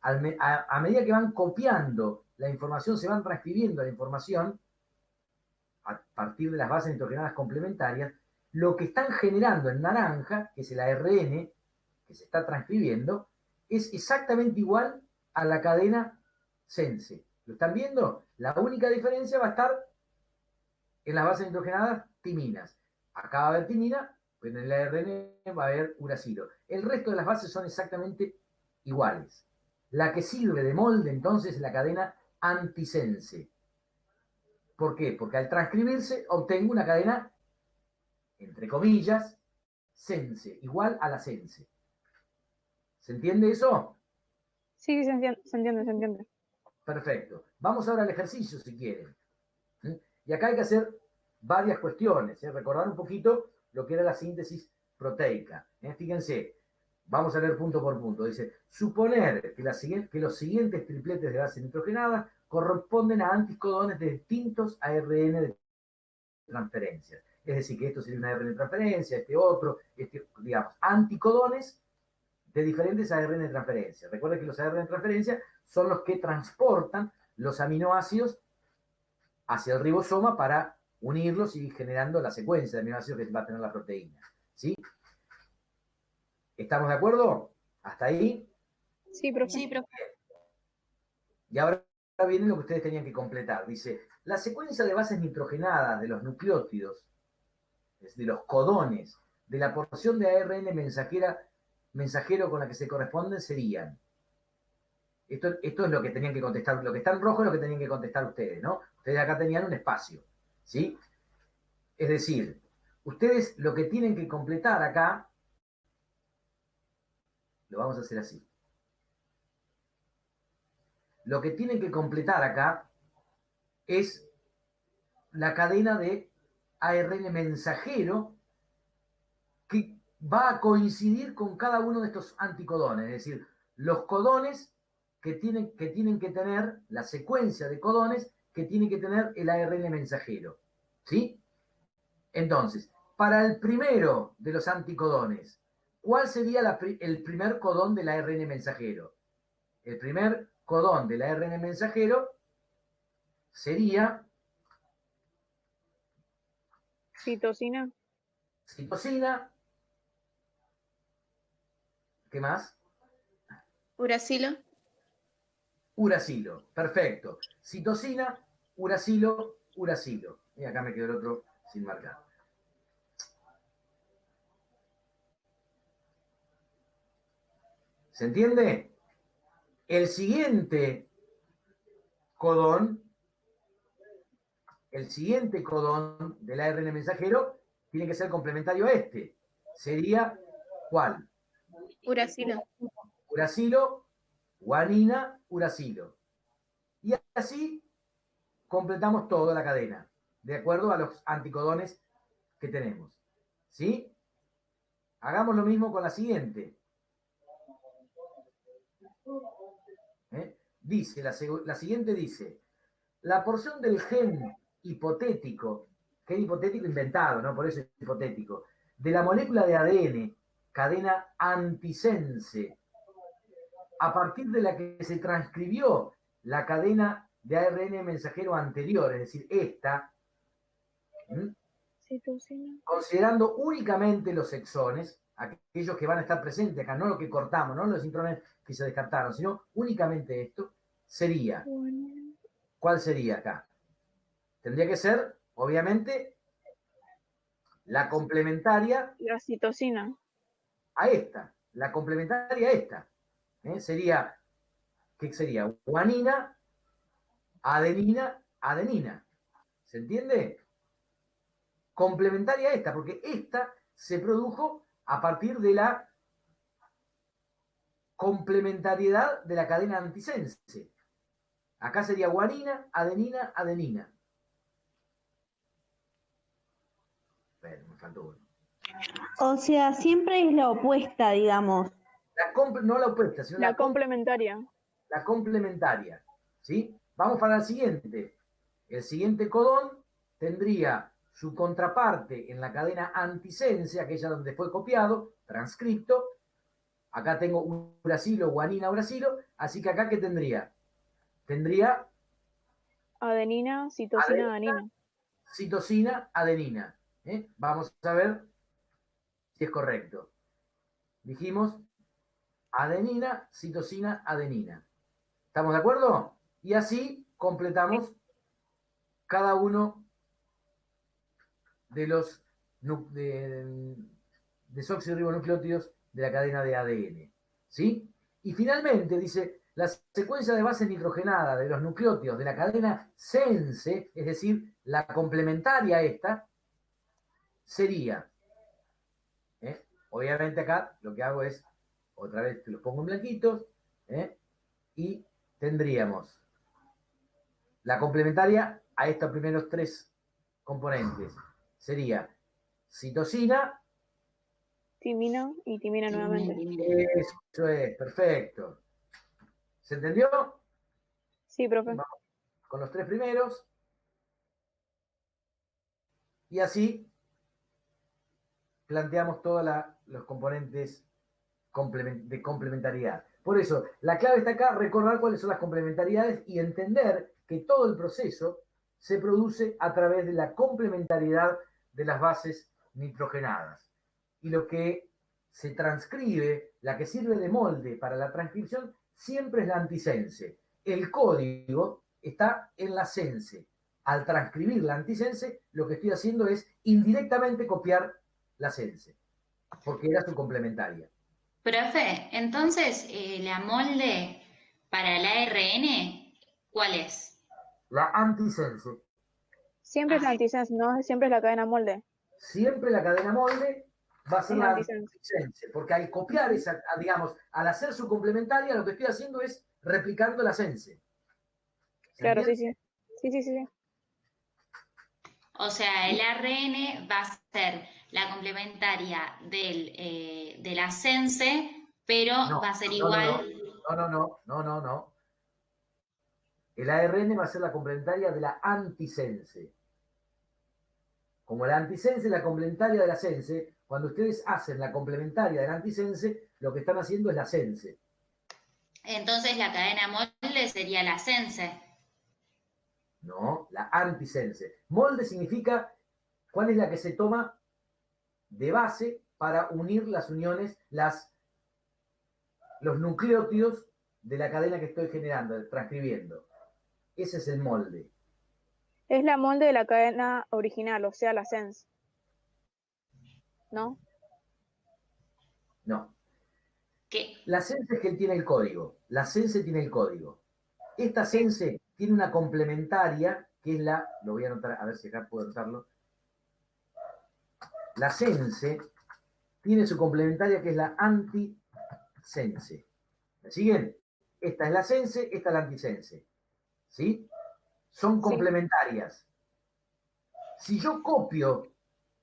a medida que van copiando la información, se van transcribiendo la información a partir de las bases nitrogenadas complementarias, lo que están generando en naranja, que es el ARN, que se está transcribiendo, es exactamente igual a la cadena sense. ¿Lo están viendo? La única diferencia va a estar en las bases nitrogenadas timinas. Acá va a haber timina, pero en el ARN va a haber uracilo. El resto de las bases son exactamente iguales. La que sirve de molde entonces es la cadena antisense. ¿Por qué? Porque al transcribirse obtengo una cadena, entre comillas, sense, igual a la sense. ¿Se entiende eso? Sí, se entiende. Perfecto. Vamos ahora al ejercicio, si quieren. Y acá hay que hacer varias cuestiones. Recordar un poquito lo que era la síntesis proteica. Fíjense, vamos a leer punto por punto. Dice, suponer que los siguientes tripletes de base nitrogenada corresponden a anticodones de distintos ARN de transferencia. Es decir, que esto sería una ARN de transferencia, este otro, digamos, anticodones de diferentes ARN de transferencia. Recuerden que los ARN de transferencia son los que transportan los aminoácidos hacia el ribosoma para unirlos y ir generando la secuencia de aminoácidos que va a tener la proteína. ¿Sí? ¿Estamos de acuerdo? ¿Hasta ahí? Sí, profe. Sí, profe. Y ahora viene lo que ustedes tenían que completar. Dice, la secuencia de bases nitrogenadas de los nucleótidos, de los codones, de la porción de ARN mensajero con la que se corresponden serían. Esto es lo que tenían que contestar. Lo que está en rojo es lo que tenían que contestar ustedes, ¿no? Ustedes acá tenían un espacio, ¿sí? Es decir, ustedes lo que tienen que completar acá, lo vamos a hacer así. Lo que tienen que completar acá es la cadena de ARN mensajero que va a coincidir con cada uno de estos anticodones. Es decir, los codones que tienen que tener, la secuencia de codones que tiene que tener el ARN mensajero. ¿Sí? Entonces, para el primero de los anticodones, ¿cuál sería el primer codón del ARN mensajero? El primer codón del ARN mensajero sería citosina. Citosina. ¿Qué más? Uracilo. Uracilo, perfecto. Citosina, uracilo, uracilo. Y acá me quedó el otro sin marcar. ¿Se entiende? El siguiente codón del ARN mensajero tiene que ser complementario a este. Sería, ¿cuál? Uracilo. uracilo, guanina, uracilo. Y así completamos toda la cadena, de acuerdo a los anticodones que tenemos. ¿Sí? Hagamos lo mismo con la siguiente. Dice, la siguiente dice, la porción del gen hipotético inventado, ¿no? Por eso es hipotético, de la molécula de ADN, cadena antisense, a partir de la que se transcribió la cadena de ARN mensajero anterior, es decir, esta, considerando únicamente los exones, aquellos que van a estar presentes acá, no lo que cortamos, no los intrones que se descartaron, sino únicamente esto, sería, ¿cuál sería acá? Tendría que ser, obviamente, la complementaria. La citosina. A esta, la complementaria a esta. Sería, ¿qué sería? Guanina, adenina, adenina. ¿Se entiende? Complementaria a esta, porque esta se produjo a partir de la complementariedad de la cadena antisense. Acá sería guanina, adenina, adenina. Bueno, me faltó uno. O sea, siempre es la opuesta, digamos. No la opuesta, sino la complementaria. La complementaria. ¿Sí? Vamos para el siguiente. El siguiente codón tendría su contraparte en la cadena antisense, aquella donde fue copiado, transcripto. Acá tengo uracilo, guanina, uracilo. Así que acá, ¿qué tendría? Tendría adenina, citosina, adenina. Citosina, adenina. Vamos a ver si es correcto. Dijimos adenina, citosina, adenina. ¿Estamos de acuerdo? Y así completamos cada uno de los desoxirribonucleótidos de la cadena de ADN. ¿Sí? Y finalmente dice, la secuencia de bases nitrogenadas de los nucleótidos de la cadena sense, es decir, la complementaria a esta, sería, obviamente acá lo que hago es, otra vez los pongo en blanquitos, y tendríamos la complementaria a estos primeros tres componentes. Sería citosina, timina y timina nuevamente. Eso es, perfecto. ¿Se entendió? Sí, profe. Vamos con los tres primeros. Y así planteamos todos los componentes de complementariedad. Por eso, la clave está acá, recordar cuáles son las complementariedades y entender que todo el proceso se produce a través de la complementariedad de las bases nitrogenadas. Y lo que se transcribe, la que sirve de molde para la transcripción, siempre es la antisense. El código está en la sense. Al transcribir la antisense, lo que estoy haciendo es indirectamente copiar la sense, porque era su complementaria. Profe, entonces, la molde para el ARN, ¿cuál es? La antisense. Siempre es la antisense, no siempre es la cadena molde. Siempre la cadena molde va a ser la antisense, porque al copiar esa, digamos, al hacer su complementaria, lo que estoy haciendo es replicando la sense. Claro, sí. Sí. O sea, el ARN va a ser la complementaria de la sense, pero va a ser igual. No. El ARN va a ser la complementaria de la antisense. Como la antisense es la complementaria de la sense, cuando ustedes hacen la complementaria de la antisense, lo que están haciendo es la sense. Entonces la cadena molde sería la sense. No, la antisense. Molde significa cuál es la que se toma de base para unir las uniones, los nucleótidos de la cadena que estoy generando, transcribiendo. Ese es el molde. Es la molde de la cadena original, o sea, la sense. ¿No? No. ¿Qué? La sense es que él tiene el código. La sense tiene el código. Esta sense tiene una complementaria, que es lo voy a anotar, a ver si acá puedo anotarlo. La sense tiene su complementaria, que es la antisense. ¿Me siguen? Esta es la sense, esta es la antisense. ¿Sí? Son complementarias. Si yo copio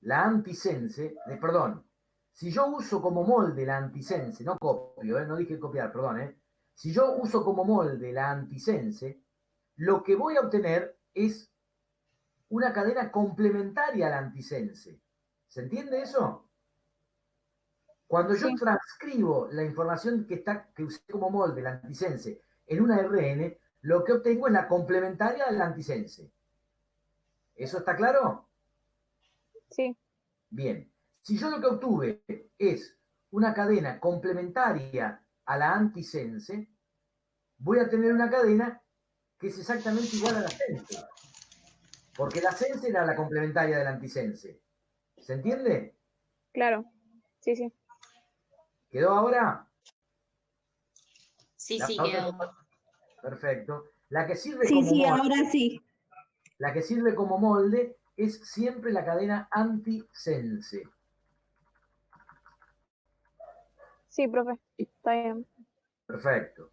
la antisense, perdón, si yo uso como molde la antisense, no copio, no dije copiar, perdón, si yo uso como molde la antisense, lo que voy a obtener es una cadena complementaria a la antisense. ¿Se entiende eso? Cuando yo transcribo la información que usé como molde, la antisense, en una RN, lo que obtengo es la complementaria de la antisense. ¿Eso está claro? Sí. Bien. Si yo lo que obtuve es una cadena complementaria a la antisense, voy a tener una cadena que es exactamente igual a la sense. Porque la sense era la complementaria de la antisense. ¿Se entiende? Claro. Sí, sí. ¿Quedó ahora? Sí, sí, quedó. Perfecto. La que sirve Sí, como sí, molde, ahora sí. la que sirve como molde es siempre la cadena antisense. Sí, profe. Está bien. Perfecto.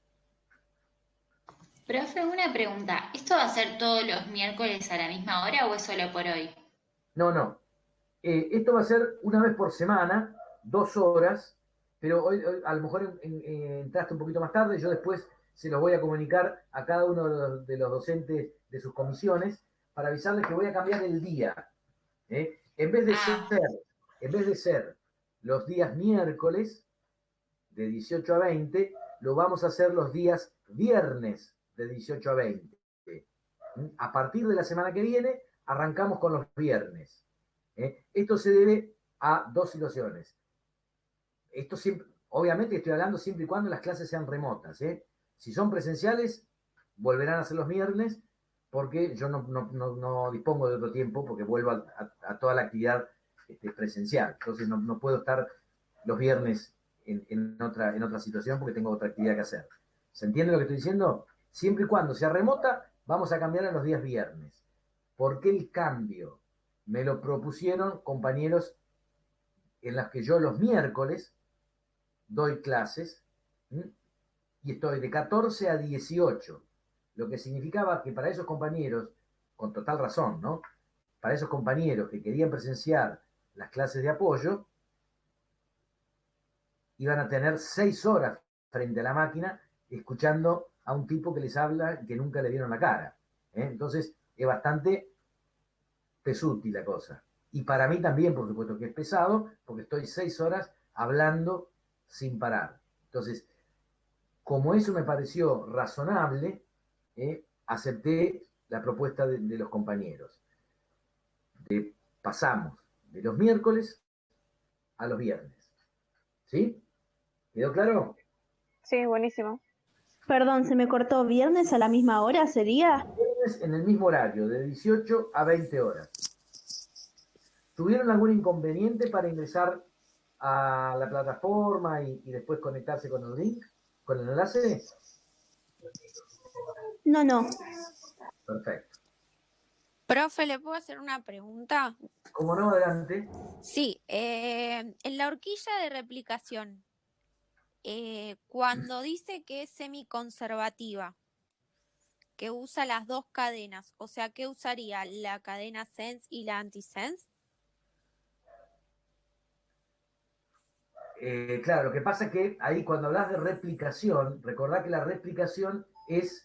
Profe, una pregunta. ¿Esto va a ser todos los miércoles a la misma hora o es solo por hoy? No, no. Esto va a ser una vez por semana, 2 horas, pero hoy a lo mejor entraste un poquito más tarde, yo después se los voy a comunicar a cada uno de los docentes de sus comisiones para avisarles que voy a cambiar el día. En vez de ser los días miércoles de 18 a 20, lo vamos a hacer los días viernes de 18 a 20. A partir de la semana que viene, arrancamos con los viernes. Esto se debe a 2 situaciones. Esto siempre, obviamente estoy hablando siempre y cuando las clases sean remotas. Si son presenciales, volverán a ser los viernes, porque yo no dispongo de otro tiempo, porque vuelvo a toda la actividad presencial. Entonces no puedo estar los viernes en otra situación porque tengo otra actividad que hacer. ¿Se entiende lo que estoy diciendo? Siempre y cuando sea remota, vamos a cambiar a los días viernes. ¿Por qué el cambio? Me lo propusieron compañeros en las que yo los miércoles doy clases y estoy de 14 a 18, lo que significaba que para esos compañeros, con total razón, ¿no? Para esos compañeros que querían presenciar las clases de apoyo, iban a tener 6 horas frente a la máquina escuchando a un tipo que les habla y que nunca le vieron la cara. Entonces, es bastante pesútil la cosa. Y para mí también, por supuesto, que es pesado, porque estoy 6 horas hablando sin parar. Entonces, como eso me pareció razonable, acepté la propuesta de los compañeros. Pasamos de los miércoles a los viernes. ¿Sí? ¿Quedó claro? Sí, buenísimo. Perdón, se me cortó. ¿Viernes a la misma hora sería? Viernes en el mismo horario, de 18 a 20 horas. ¿Tuvieron algún inconveniente para ingresar a la plataforma y después conectarse con el link, con el enlace? No, no. Perfecto. Profe, ¿le puedo hacer una pregunta? Como no, adelante. Sí, en la horquilla de replicación, cuando dice que es semiconservativa, que usa las dos cadenas, o sea, ¿qué usaría? ¿La cadena sense y la antisense? Claro, lo que pasa es que ahí cuando hablas de replicación, recordá que la replicación es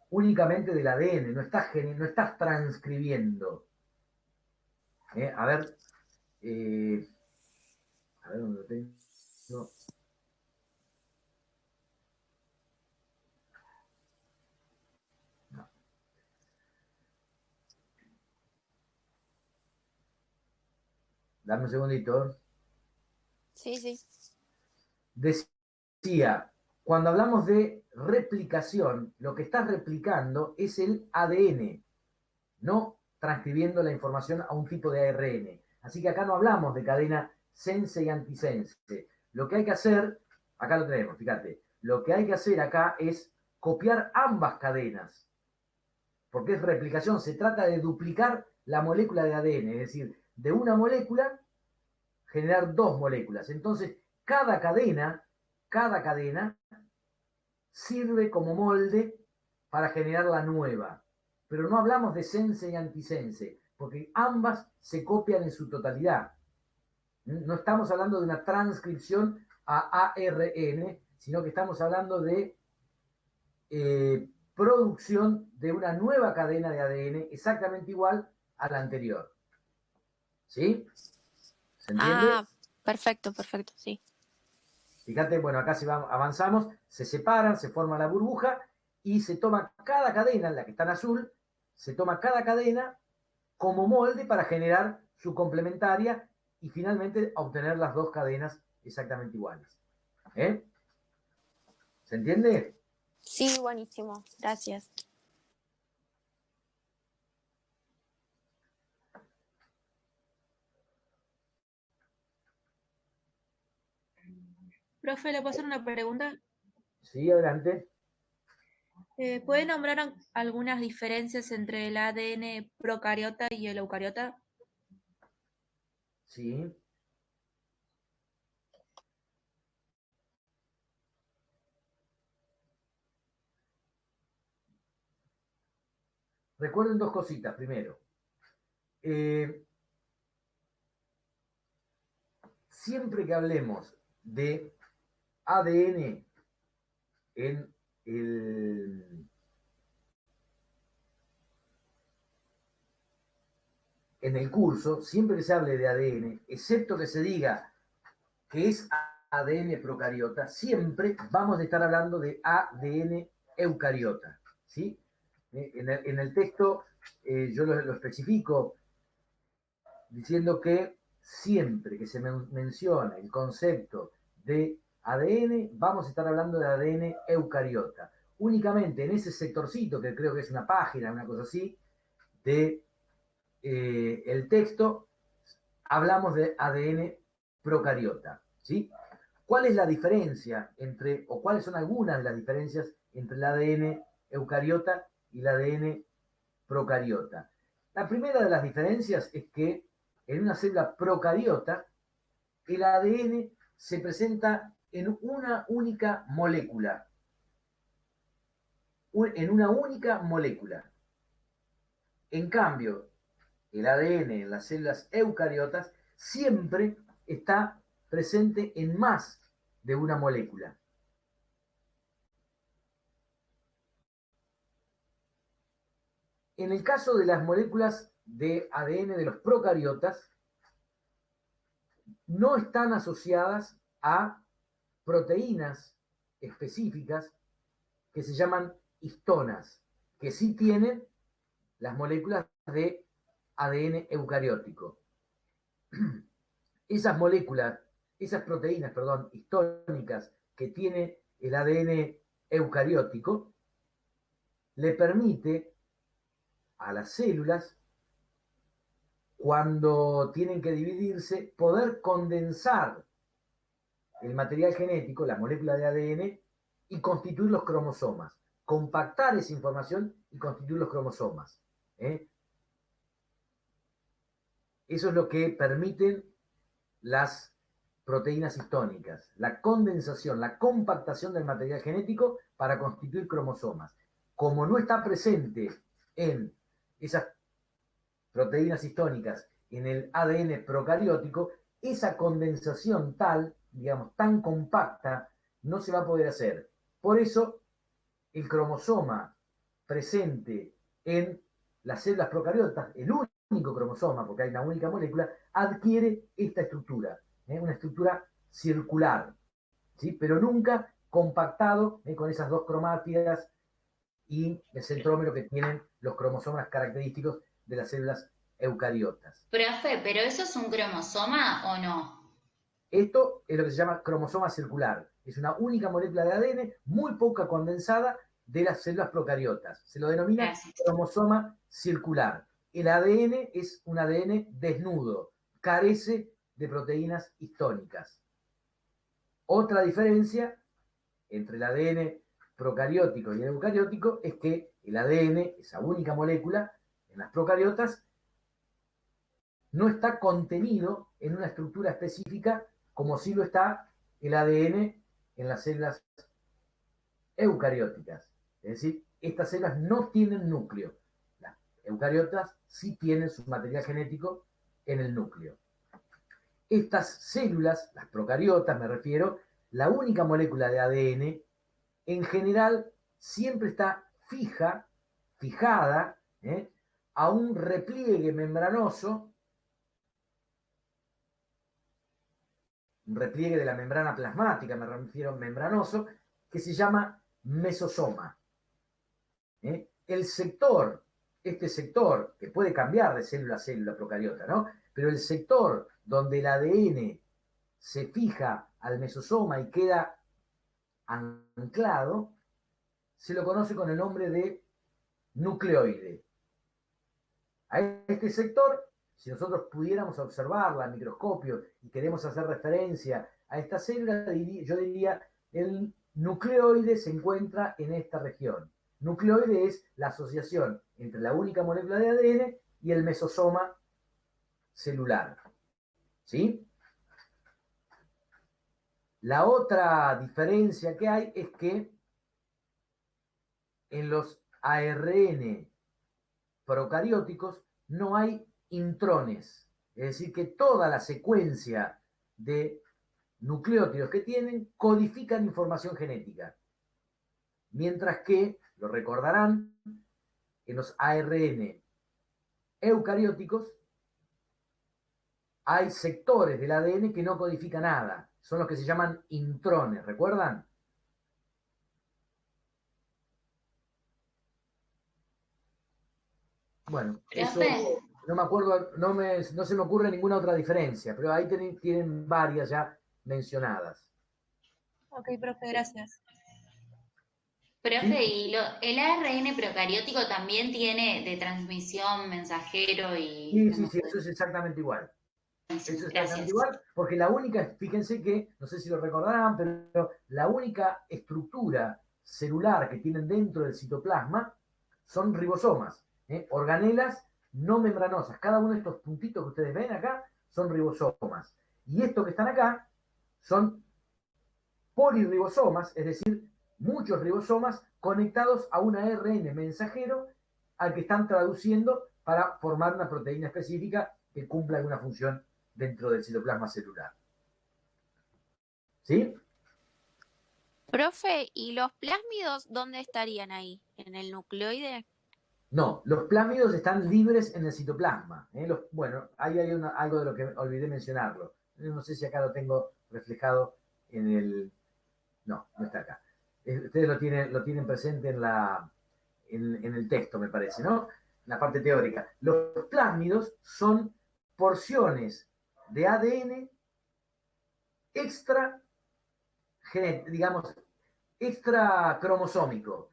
únicamente del ADN, no estás transcribiendo. A ver dónde lo tengo. No. Dame un segundito. Sí, sí. Decía, cuando hablamos de replicación, lo que estás replicando es el ADN, no transcribiendo la información a un tipo de ARN. Así que acá no hablamos de cadena sense y antisense. Lo que hay que hacer, acá lo tenemos, fíjate, lo que hay que hacer acá es copiar ambas cadenas, porque es replicación, se trata de duplicar la molécula de ADN, es decir, de una molécula generar 2 moléculas. Entonces, cada cadena cada cadena sirve como molde para generar la nueva. Pero no hablamos de sense y antisense, porque ambas se copian en su totalidad. No estamos hablando de una transcripción a ARN, sino que estamos hablando de producción de una nueva cadena de ADN exactamente igual a la anterior. ¿Sí? ¿Se entiende? Ah, perfecto, sí. Fíjate, bueno, acá avanzamos, se separan, se forma la burbuja y se toma cada cadena, la que está en azul, se toma cada cadena como molde para generar su complementaria y finalmente obtener las dos cadenas exactamente iguales. ¿Se entiende? Sí, buenísimo. Gracias. Profe, ¿le puedo hacer una pregunta? Sí, adelante. ¿Puede nombrar algunas diferencias entre el ADN procariota y el eucariota? Sí. Recuerden dos cositas. Primero, siempre que hablemos de ADN en el curso, siempre que se hable de ADN, excepto que se diga que es ADN procariota, siempre vamos a estar hablando de ADN eucariota. ¿Sí? En el texto yo lo especifico diciendo que siempre que se menciona el concepto de ADN, vamos a estar hablando de ADN eucariota. Únicamente en ese sectorcito, que creo que es una página, una cosa así, de el texto, hablamos de ADN procariota. ¿Sí? ¿Cuál es la diferencia entre, o cuáles son algunas de las diferencias entre el ADN eucariota y el ADN procariota? La primera de las diferencias es que en una célula procariota el ADN se presenta en una única molécula. En una única molécula. En cambio, el ADN en las células eucariotas siempre está presente en más de una molécula. En el caso de las moléculas de ADN de los procariotas, no están asociadas a proteínas específicas que se llaman histonas, que sí tienen las moléculas de ADN eucariótico. Esas moléculas, esas proteínas, perdón, histónicas que tiene el ADN eucariótico, le permite a las células, cuando tienen que dividirse, poder condensar el material genético, la molécula de ADN, y constituir los cromosomas. Compactar esa información y constituir los cromosomas. Eso es lo que permiten las proteínas histónicas, la condensación, la compactación del material genético para constituir cromosomas. Como no está presente en esas proteínas histónicas en el ADN procariótico, esa condensación tal, digamos, tan compacta, no se va a poder hacer. Por eso, el cromosoma presente en las células procariotas, el único cromosoma, porque hay una única molécula, adquiere esta estructura, una estructura circular, ¿sí? Pero nunca compactado con esas dos cromátidas y el centrómero que tienen los cromosomas característicos de las células eucariotas. Profe, ¿pero eso es un cromosoma o no? Esto es lo que se llama cromosoma circular. Es una única molécula de ADN muy poca condensada de las células procariotas. Se lo denomina cromosoma circular. El ADN es un ADN desnudo, carece de proteínas histónicas. Otra diferencia entre el ADN procariótico y el eucariótico es que el ADN, esa única molécula, en las procariotas, no está contenido en una estructura específica como sí lo está el ADN en las células eucarióticas. Es decir, estas células no tienen núcleo. Las eucariotas sí tienen su material genético en el núcleo. Estas células, las procariotas me refiero, la única molécula de ADN, en general, siempre está fijada a un repliegue membranoso, un repliegue de la membrana plasmática, me refiero membranoso, que se llama mesosoma. El sector, este sector, que puede cambiar de célula a célula procariota, ¿no? Pero el sector donde el ADN se fija al mesosoma y queda anclado, se lo conoce con el nombre de nucleoide. A este sector, si nosotros pudiéramos observarla al microscopio y queremos hacer referencia a esta célula, yo diría el nucleoide se encuentra en esta región. Nucleoide es la asociación entre la única molécula de ADN y el mesosoma celular. ¿Sí? La otra diferencia que hay es que en los ARN procarióticos no hay intrones. Es decir, que toda la secuencia de nucleótidos que tienen codifican información genética. Mientras que, lo recordarán, en los ARN eucarióticos hay sectores del ADN que no codifican nada. Son los que se llaman intrones, ¿recuerdan? Bueno, eso no me acuerdo, no se me ocurre ninguna otra diferencia, pero ahí tienen varias ya mencionadas. Ok, profe, gracias. Profe, ¿y el ARN procariótico también tiene de transmisión mensajero y...? Sí, eso es exactamente igual. Sí, eso es gracias. exactamente igual, porque la única, fíjense que, no sé si lo recordarán, pero la única estructura celular que tienen dentro del citoplasma son ribosomas, organelas no membranosas. Cada uno de estos puntitos que ustedes ven acá son ribosomas. Y estos que están acá son polirribosomas, es decir, muchos ribosomas conectados a un ARN mensajero al que están traduciendo para formar una proteína específica que cumpla alguna función dentro del citoplasma celular. ¿Sí? Profe, ¿y los plásmidos dónde estarían ahí? ¿En el nucleoide? No, los plásmidos están libres en el citoplasma. Bueno, ahí hay algo de lo que olvidé mencionarlo. No sé si acá lo tengo reflejado en el... No, no está acá. Ustedes lo tienen presente en el texto, me parece, ¿no? En la parte teórica. Los plásmidos son porciones de ADN extra cromosómico.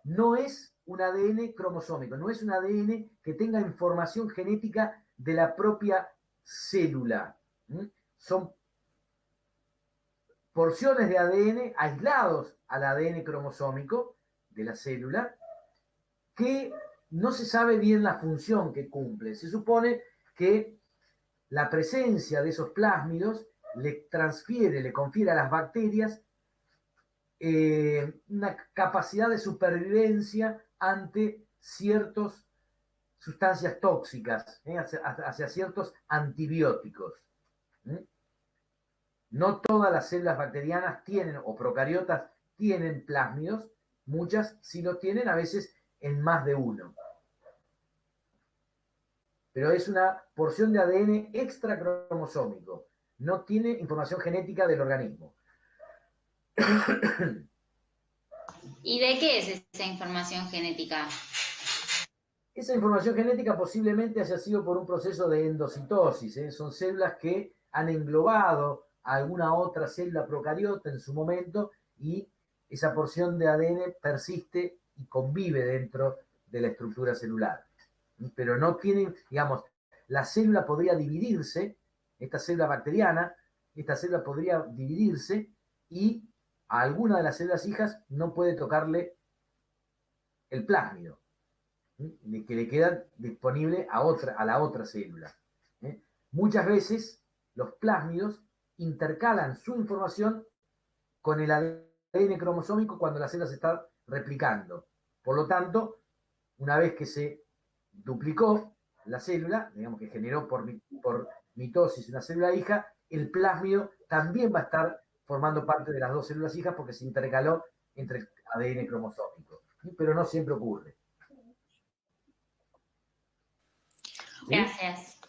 No es un ADN cromosómico, no es un ADN que tenga información genética de la propia célula. Son porciones de ADN aislados al ADN cromosómico de la célula que no se sabe bien la función que cumple. Se supone que la presencia de esos plásmidos le confiere a las bacterias una capacidad de supervivencia ante ciertas sustancias tóxicas, hacia ciertos antibióticos. No todas las células bacterianas tienen, o procariotas tienen plásmidos, muchas sí los tienen, a veces en más de uno. Pero es una porción de ADN extracromosómico, no tiene información genética del organismo. ¿Y de qué es esa información genética? Esa información genética posiblemente haya sido por un proceso de endocitosis. Son células que han englobado a alguna otra célula procariota en su momento y esa porción de ADN persiste y convive dentro de la estructura celular. Pero no tienen, digamos, la célula podría dividirse, esta célula bacteriana, esta célula podría dividirse y a alguna de las células hijas no puede tocarle el plásmido, que le queda disponible a la otra célula. Muchas veces los plásmidos intercalan su información con el ADN cromosómico cuando la célula se está replicando. Por lo tanto, una vez que se duplicó la célula, digamos que generó por mitosis una célula hija, el plásmido también va a estar formando parte de las dos células hijas porque se intercaló entre el ADN cromosómico. Pero no siempre ocurre. ¿Sí? Gracias.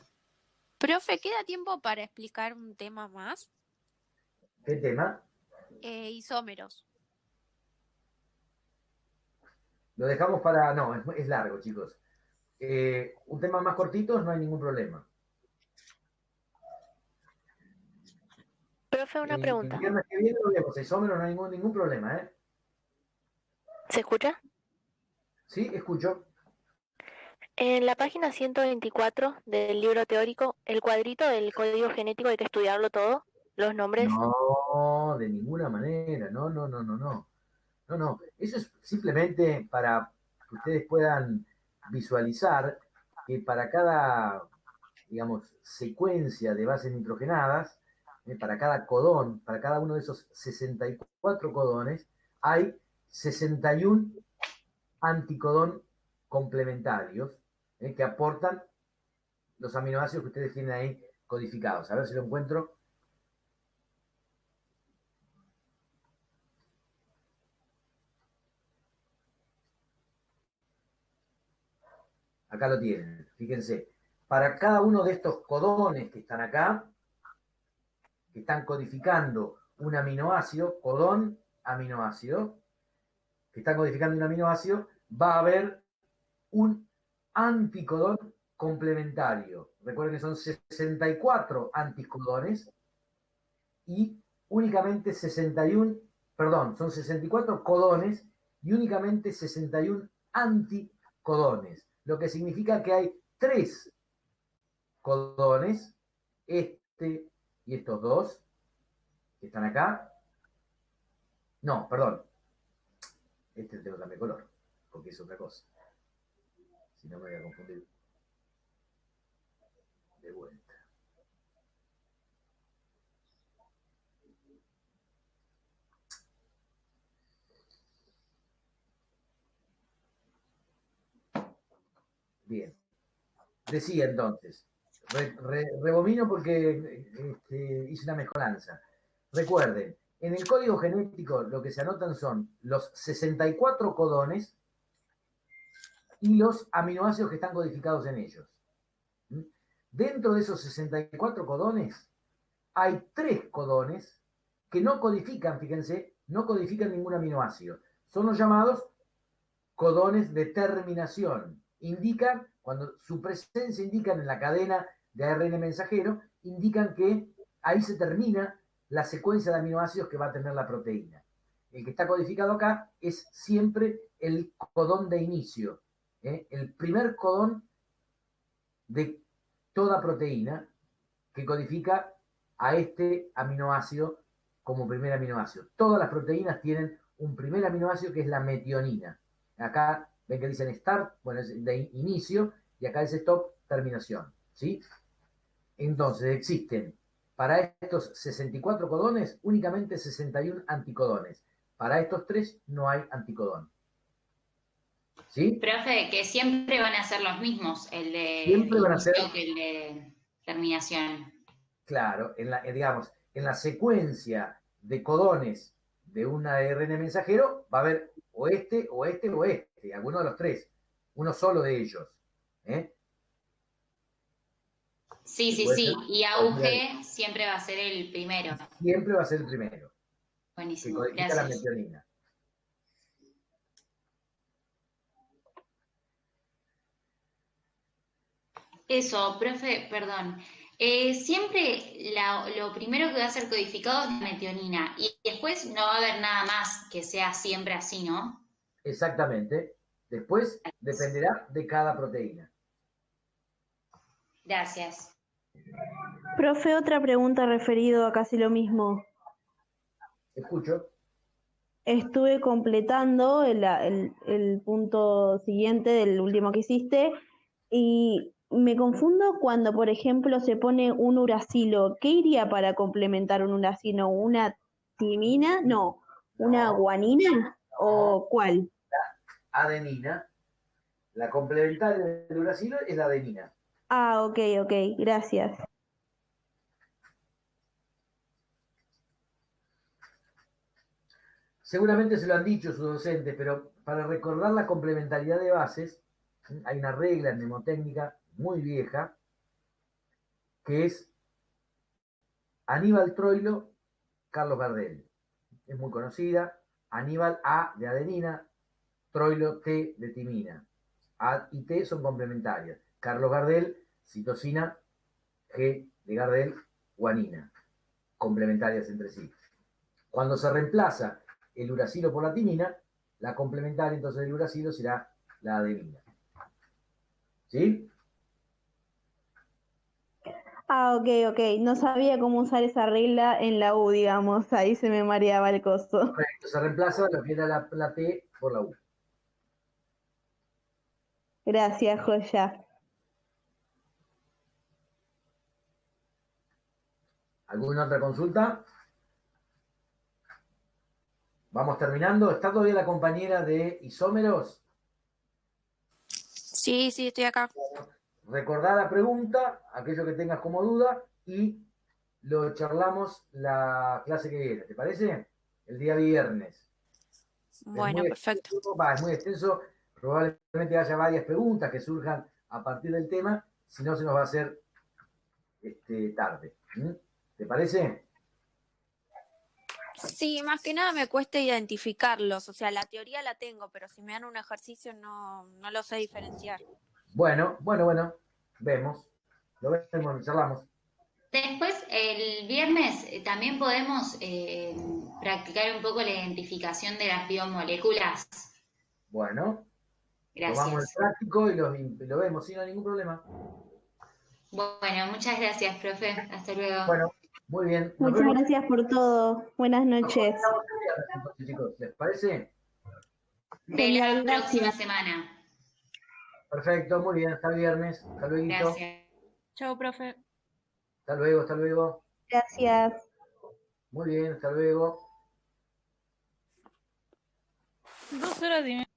Profe, ¿queda tiempo para explicar un tema más? ¿Qué tema? Isómeros. Lo dejamos para... No, es largo, chicos. Un tema más cortito, no hay ningún problema. Profe, una pregunta. El viernes que viene lo vemos, isómeros, no hay ningún problema, ¿eh? ¿Se escucha? Sí, escucho. En la página 124 del libro teórico, el cuadrito del código genético hay que estudiarlo todo, los nombres. No, de ninguna manera, no. No, eso es simplemente para que ustedes puedan visualizar que para cada, digamos, secuencia de bases nitrogenadas, para cada codón, para cada uno de esos 64 codones, hay 61 anticodón complementarios que aportan los aminoácidos que ustedes tienen ahí codificados. A ver si lo encuentro. Acá lo tienen, fíjense. Para cada uno de estos codones que están acá, que están codificando un aminoácido, codón, aminoácido, que están codificando un aminoácido, va a haber un anticodón complementario. Recuerden que son 64 anticodones y únicamente 61, perdón, son 64 codones y únicamente 61 anticodones. Lo que significa que hay 3 codones, este y estos dos, que están acá. No, perdón. Este tengo que cambiar color, porque es otra cosa. Si no me voy a confundir. De vuelta. Bien. Decía entonces, rebobino porque hice una mezcolanza. Recuerden, en el código genético lo que se anotan son los 64 codones y los aminoácidos que están codificados en ellos. Dentro de esos 64 codones hay 3 codones que no codifican, fíjense, no codifican ningún aminoácido. Son los llamados codones de terminación. Indican, cuando su presencia indican en la cadena de ARN mensajero, indican que ahí se termina la secuencia de aminoácidos que va a tener la proteína. El que está codificado acá es siempre el codón de inicio, el primer codón de toda proteína que codifica a este aminoácido como primer aminoácido. Todas las proteínas tienen un primer aminoácido que es la metionina. Acá ven que dicen start, bueno, es de inicio, y acá es stop, terminación, ¿sí? Entonces existen para estos 64 codones únicamente 61 anticodones. Para estos 3 no hay anticodón. ¿Sí? Profe, que siempre van a ser los mismos, el de siempre van a ser que el de terminación. Claro, digamos, en la secuencia de codones de un ARN mensajero va a haber o este, alguno de los 3, uno solo de ellos. Sí, y auge siempre va a ser el primero. Siempre va a ser el primero. Buenísimo, que codifica gracias. la metionina. Eso, profe, perdón. Siempre lo primero que va a ser codificado es la metionina y después no va a haber nada más que sea siempre así, ¿no? Exactamente. Después dependerá de cada proteína. Gracias. Profe, otra pregunta referido a casi lo mismo. Escucho. Estuve completando el punto siguiente del último que hiciste y me confundo cuando, por ejemplo, se pone un uracilo. ¿Qué iría para complementar un uracilo? ¿Una timina, no, una guanina o cuál? Adenina. La complementaria del uracilo es la adenina. Ah, ok, gracias. Seguramente se lo han dicho sus docentes, pero para recordar la complementariedad de bases, hay una regla en mnemotécnica muy vieja, que es Aníbal Troilo, Carlos Gardel. Es muy conocida. Aníbal A de adenina, Troilo T de timina. A y T son complementarias. Carlos Gardel, citosina, G de Gardel, guanina. Complementarias entre sí. Cuando se reemplaza el uracilo por la timina, la complementaria entonces del uracilo será la adenina. ¿Sí? Ah, ok. No sabía cómo usar esa regla en la U, digamos. Ahí se me mareaba el coso. Correcto, se reemplaza lo que era la T por la U. Gracias, Joya. ¿Alguna otra consulta? Vamos terminando. ¿Está todavía la compañera de isómeros? Sí, estoy acá. Recordá la pregunta, aquello que tengas como duda, y lo charlamos la clase que viene. ¿Te parece? El día viernes. Bueno, perfecto. Es muy extenso. Probablemente haya varias preguntas que surjan a partir del tema. Si no, se nos va a hacer tarde. ¿Te parece? Sí, más que nada me cuesta identificarlos. O sea, la teoría la tengo, pero si me dan un ejercicio no lo sé diferenciar. Bueno. Vemos. Lo vemos, charlamos. Después, el viernes también podemos practicar un poco la identificación de las biomoléculas. Bueno, tomamos el Gracias. práctico y lo vemos, sin ningún problema. Bueno, muchas gracias, profe. Hasta luego. Bueno, muy bien. Nos Muchas vemos. gracias por todo. Buenas noches. Nos vemos el viernes, entonces, chicos. ¿Les parece? De Genial, la próxima gracias. semana. Perfecto, muy bien. Hasta el viernes. Hasta luego. Gracias. Chau, profe. Hasta luego, hasta luego. Gracias. Muy bien, hasta luego. 2 horas y media.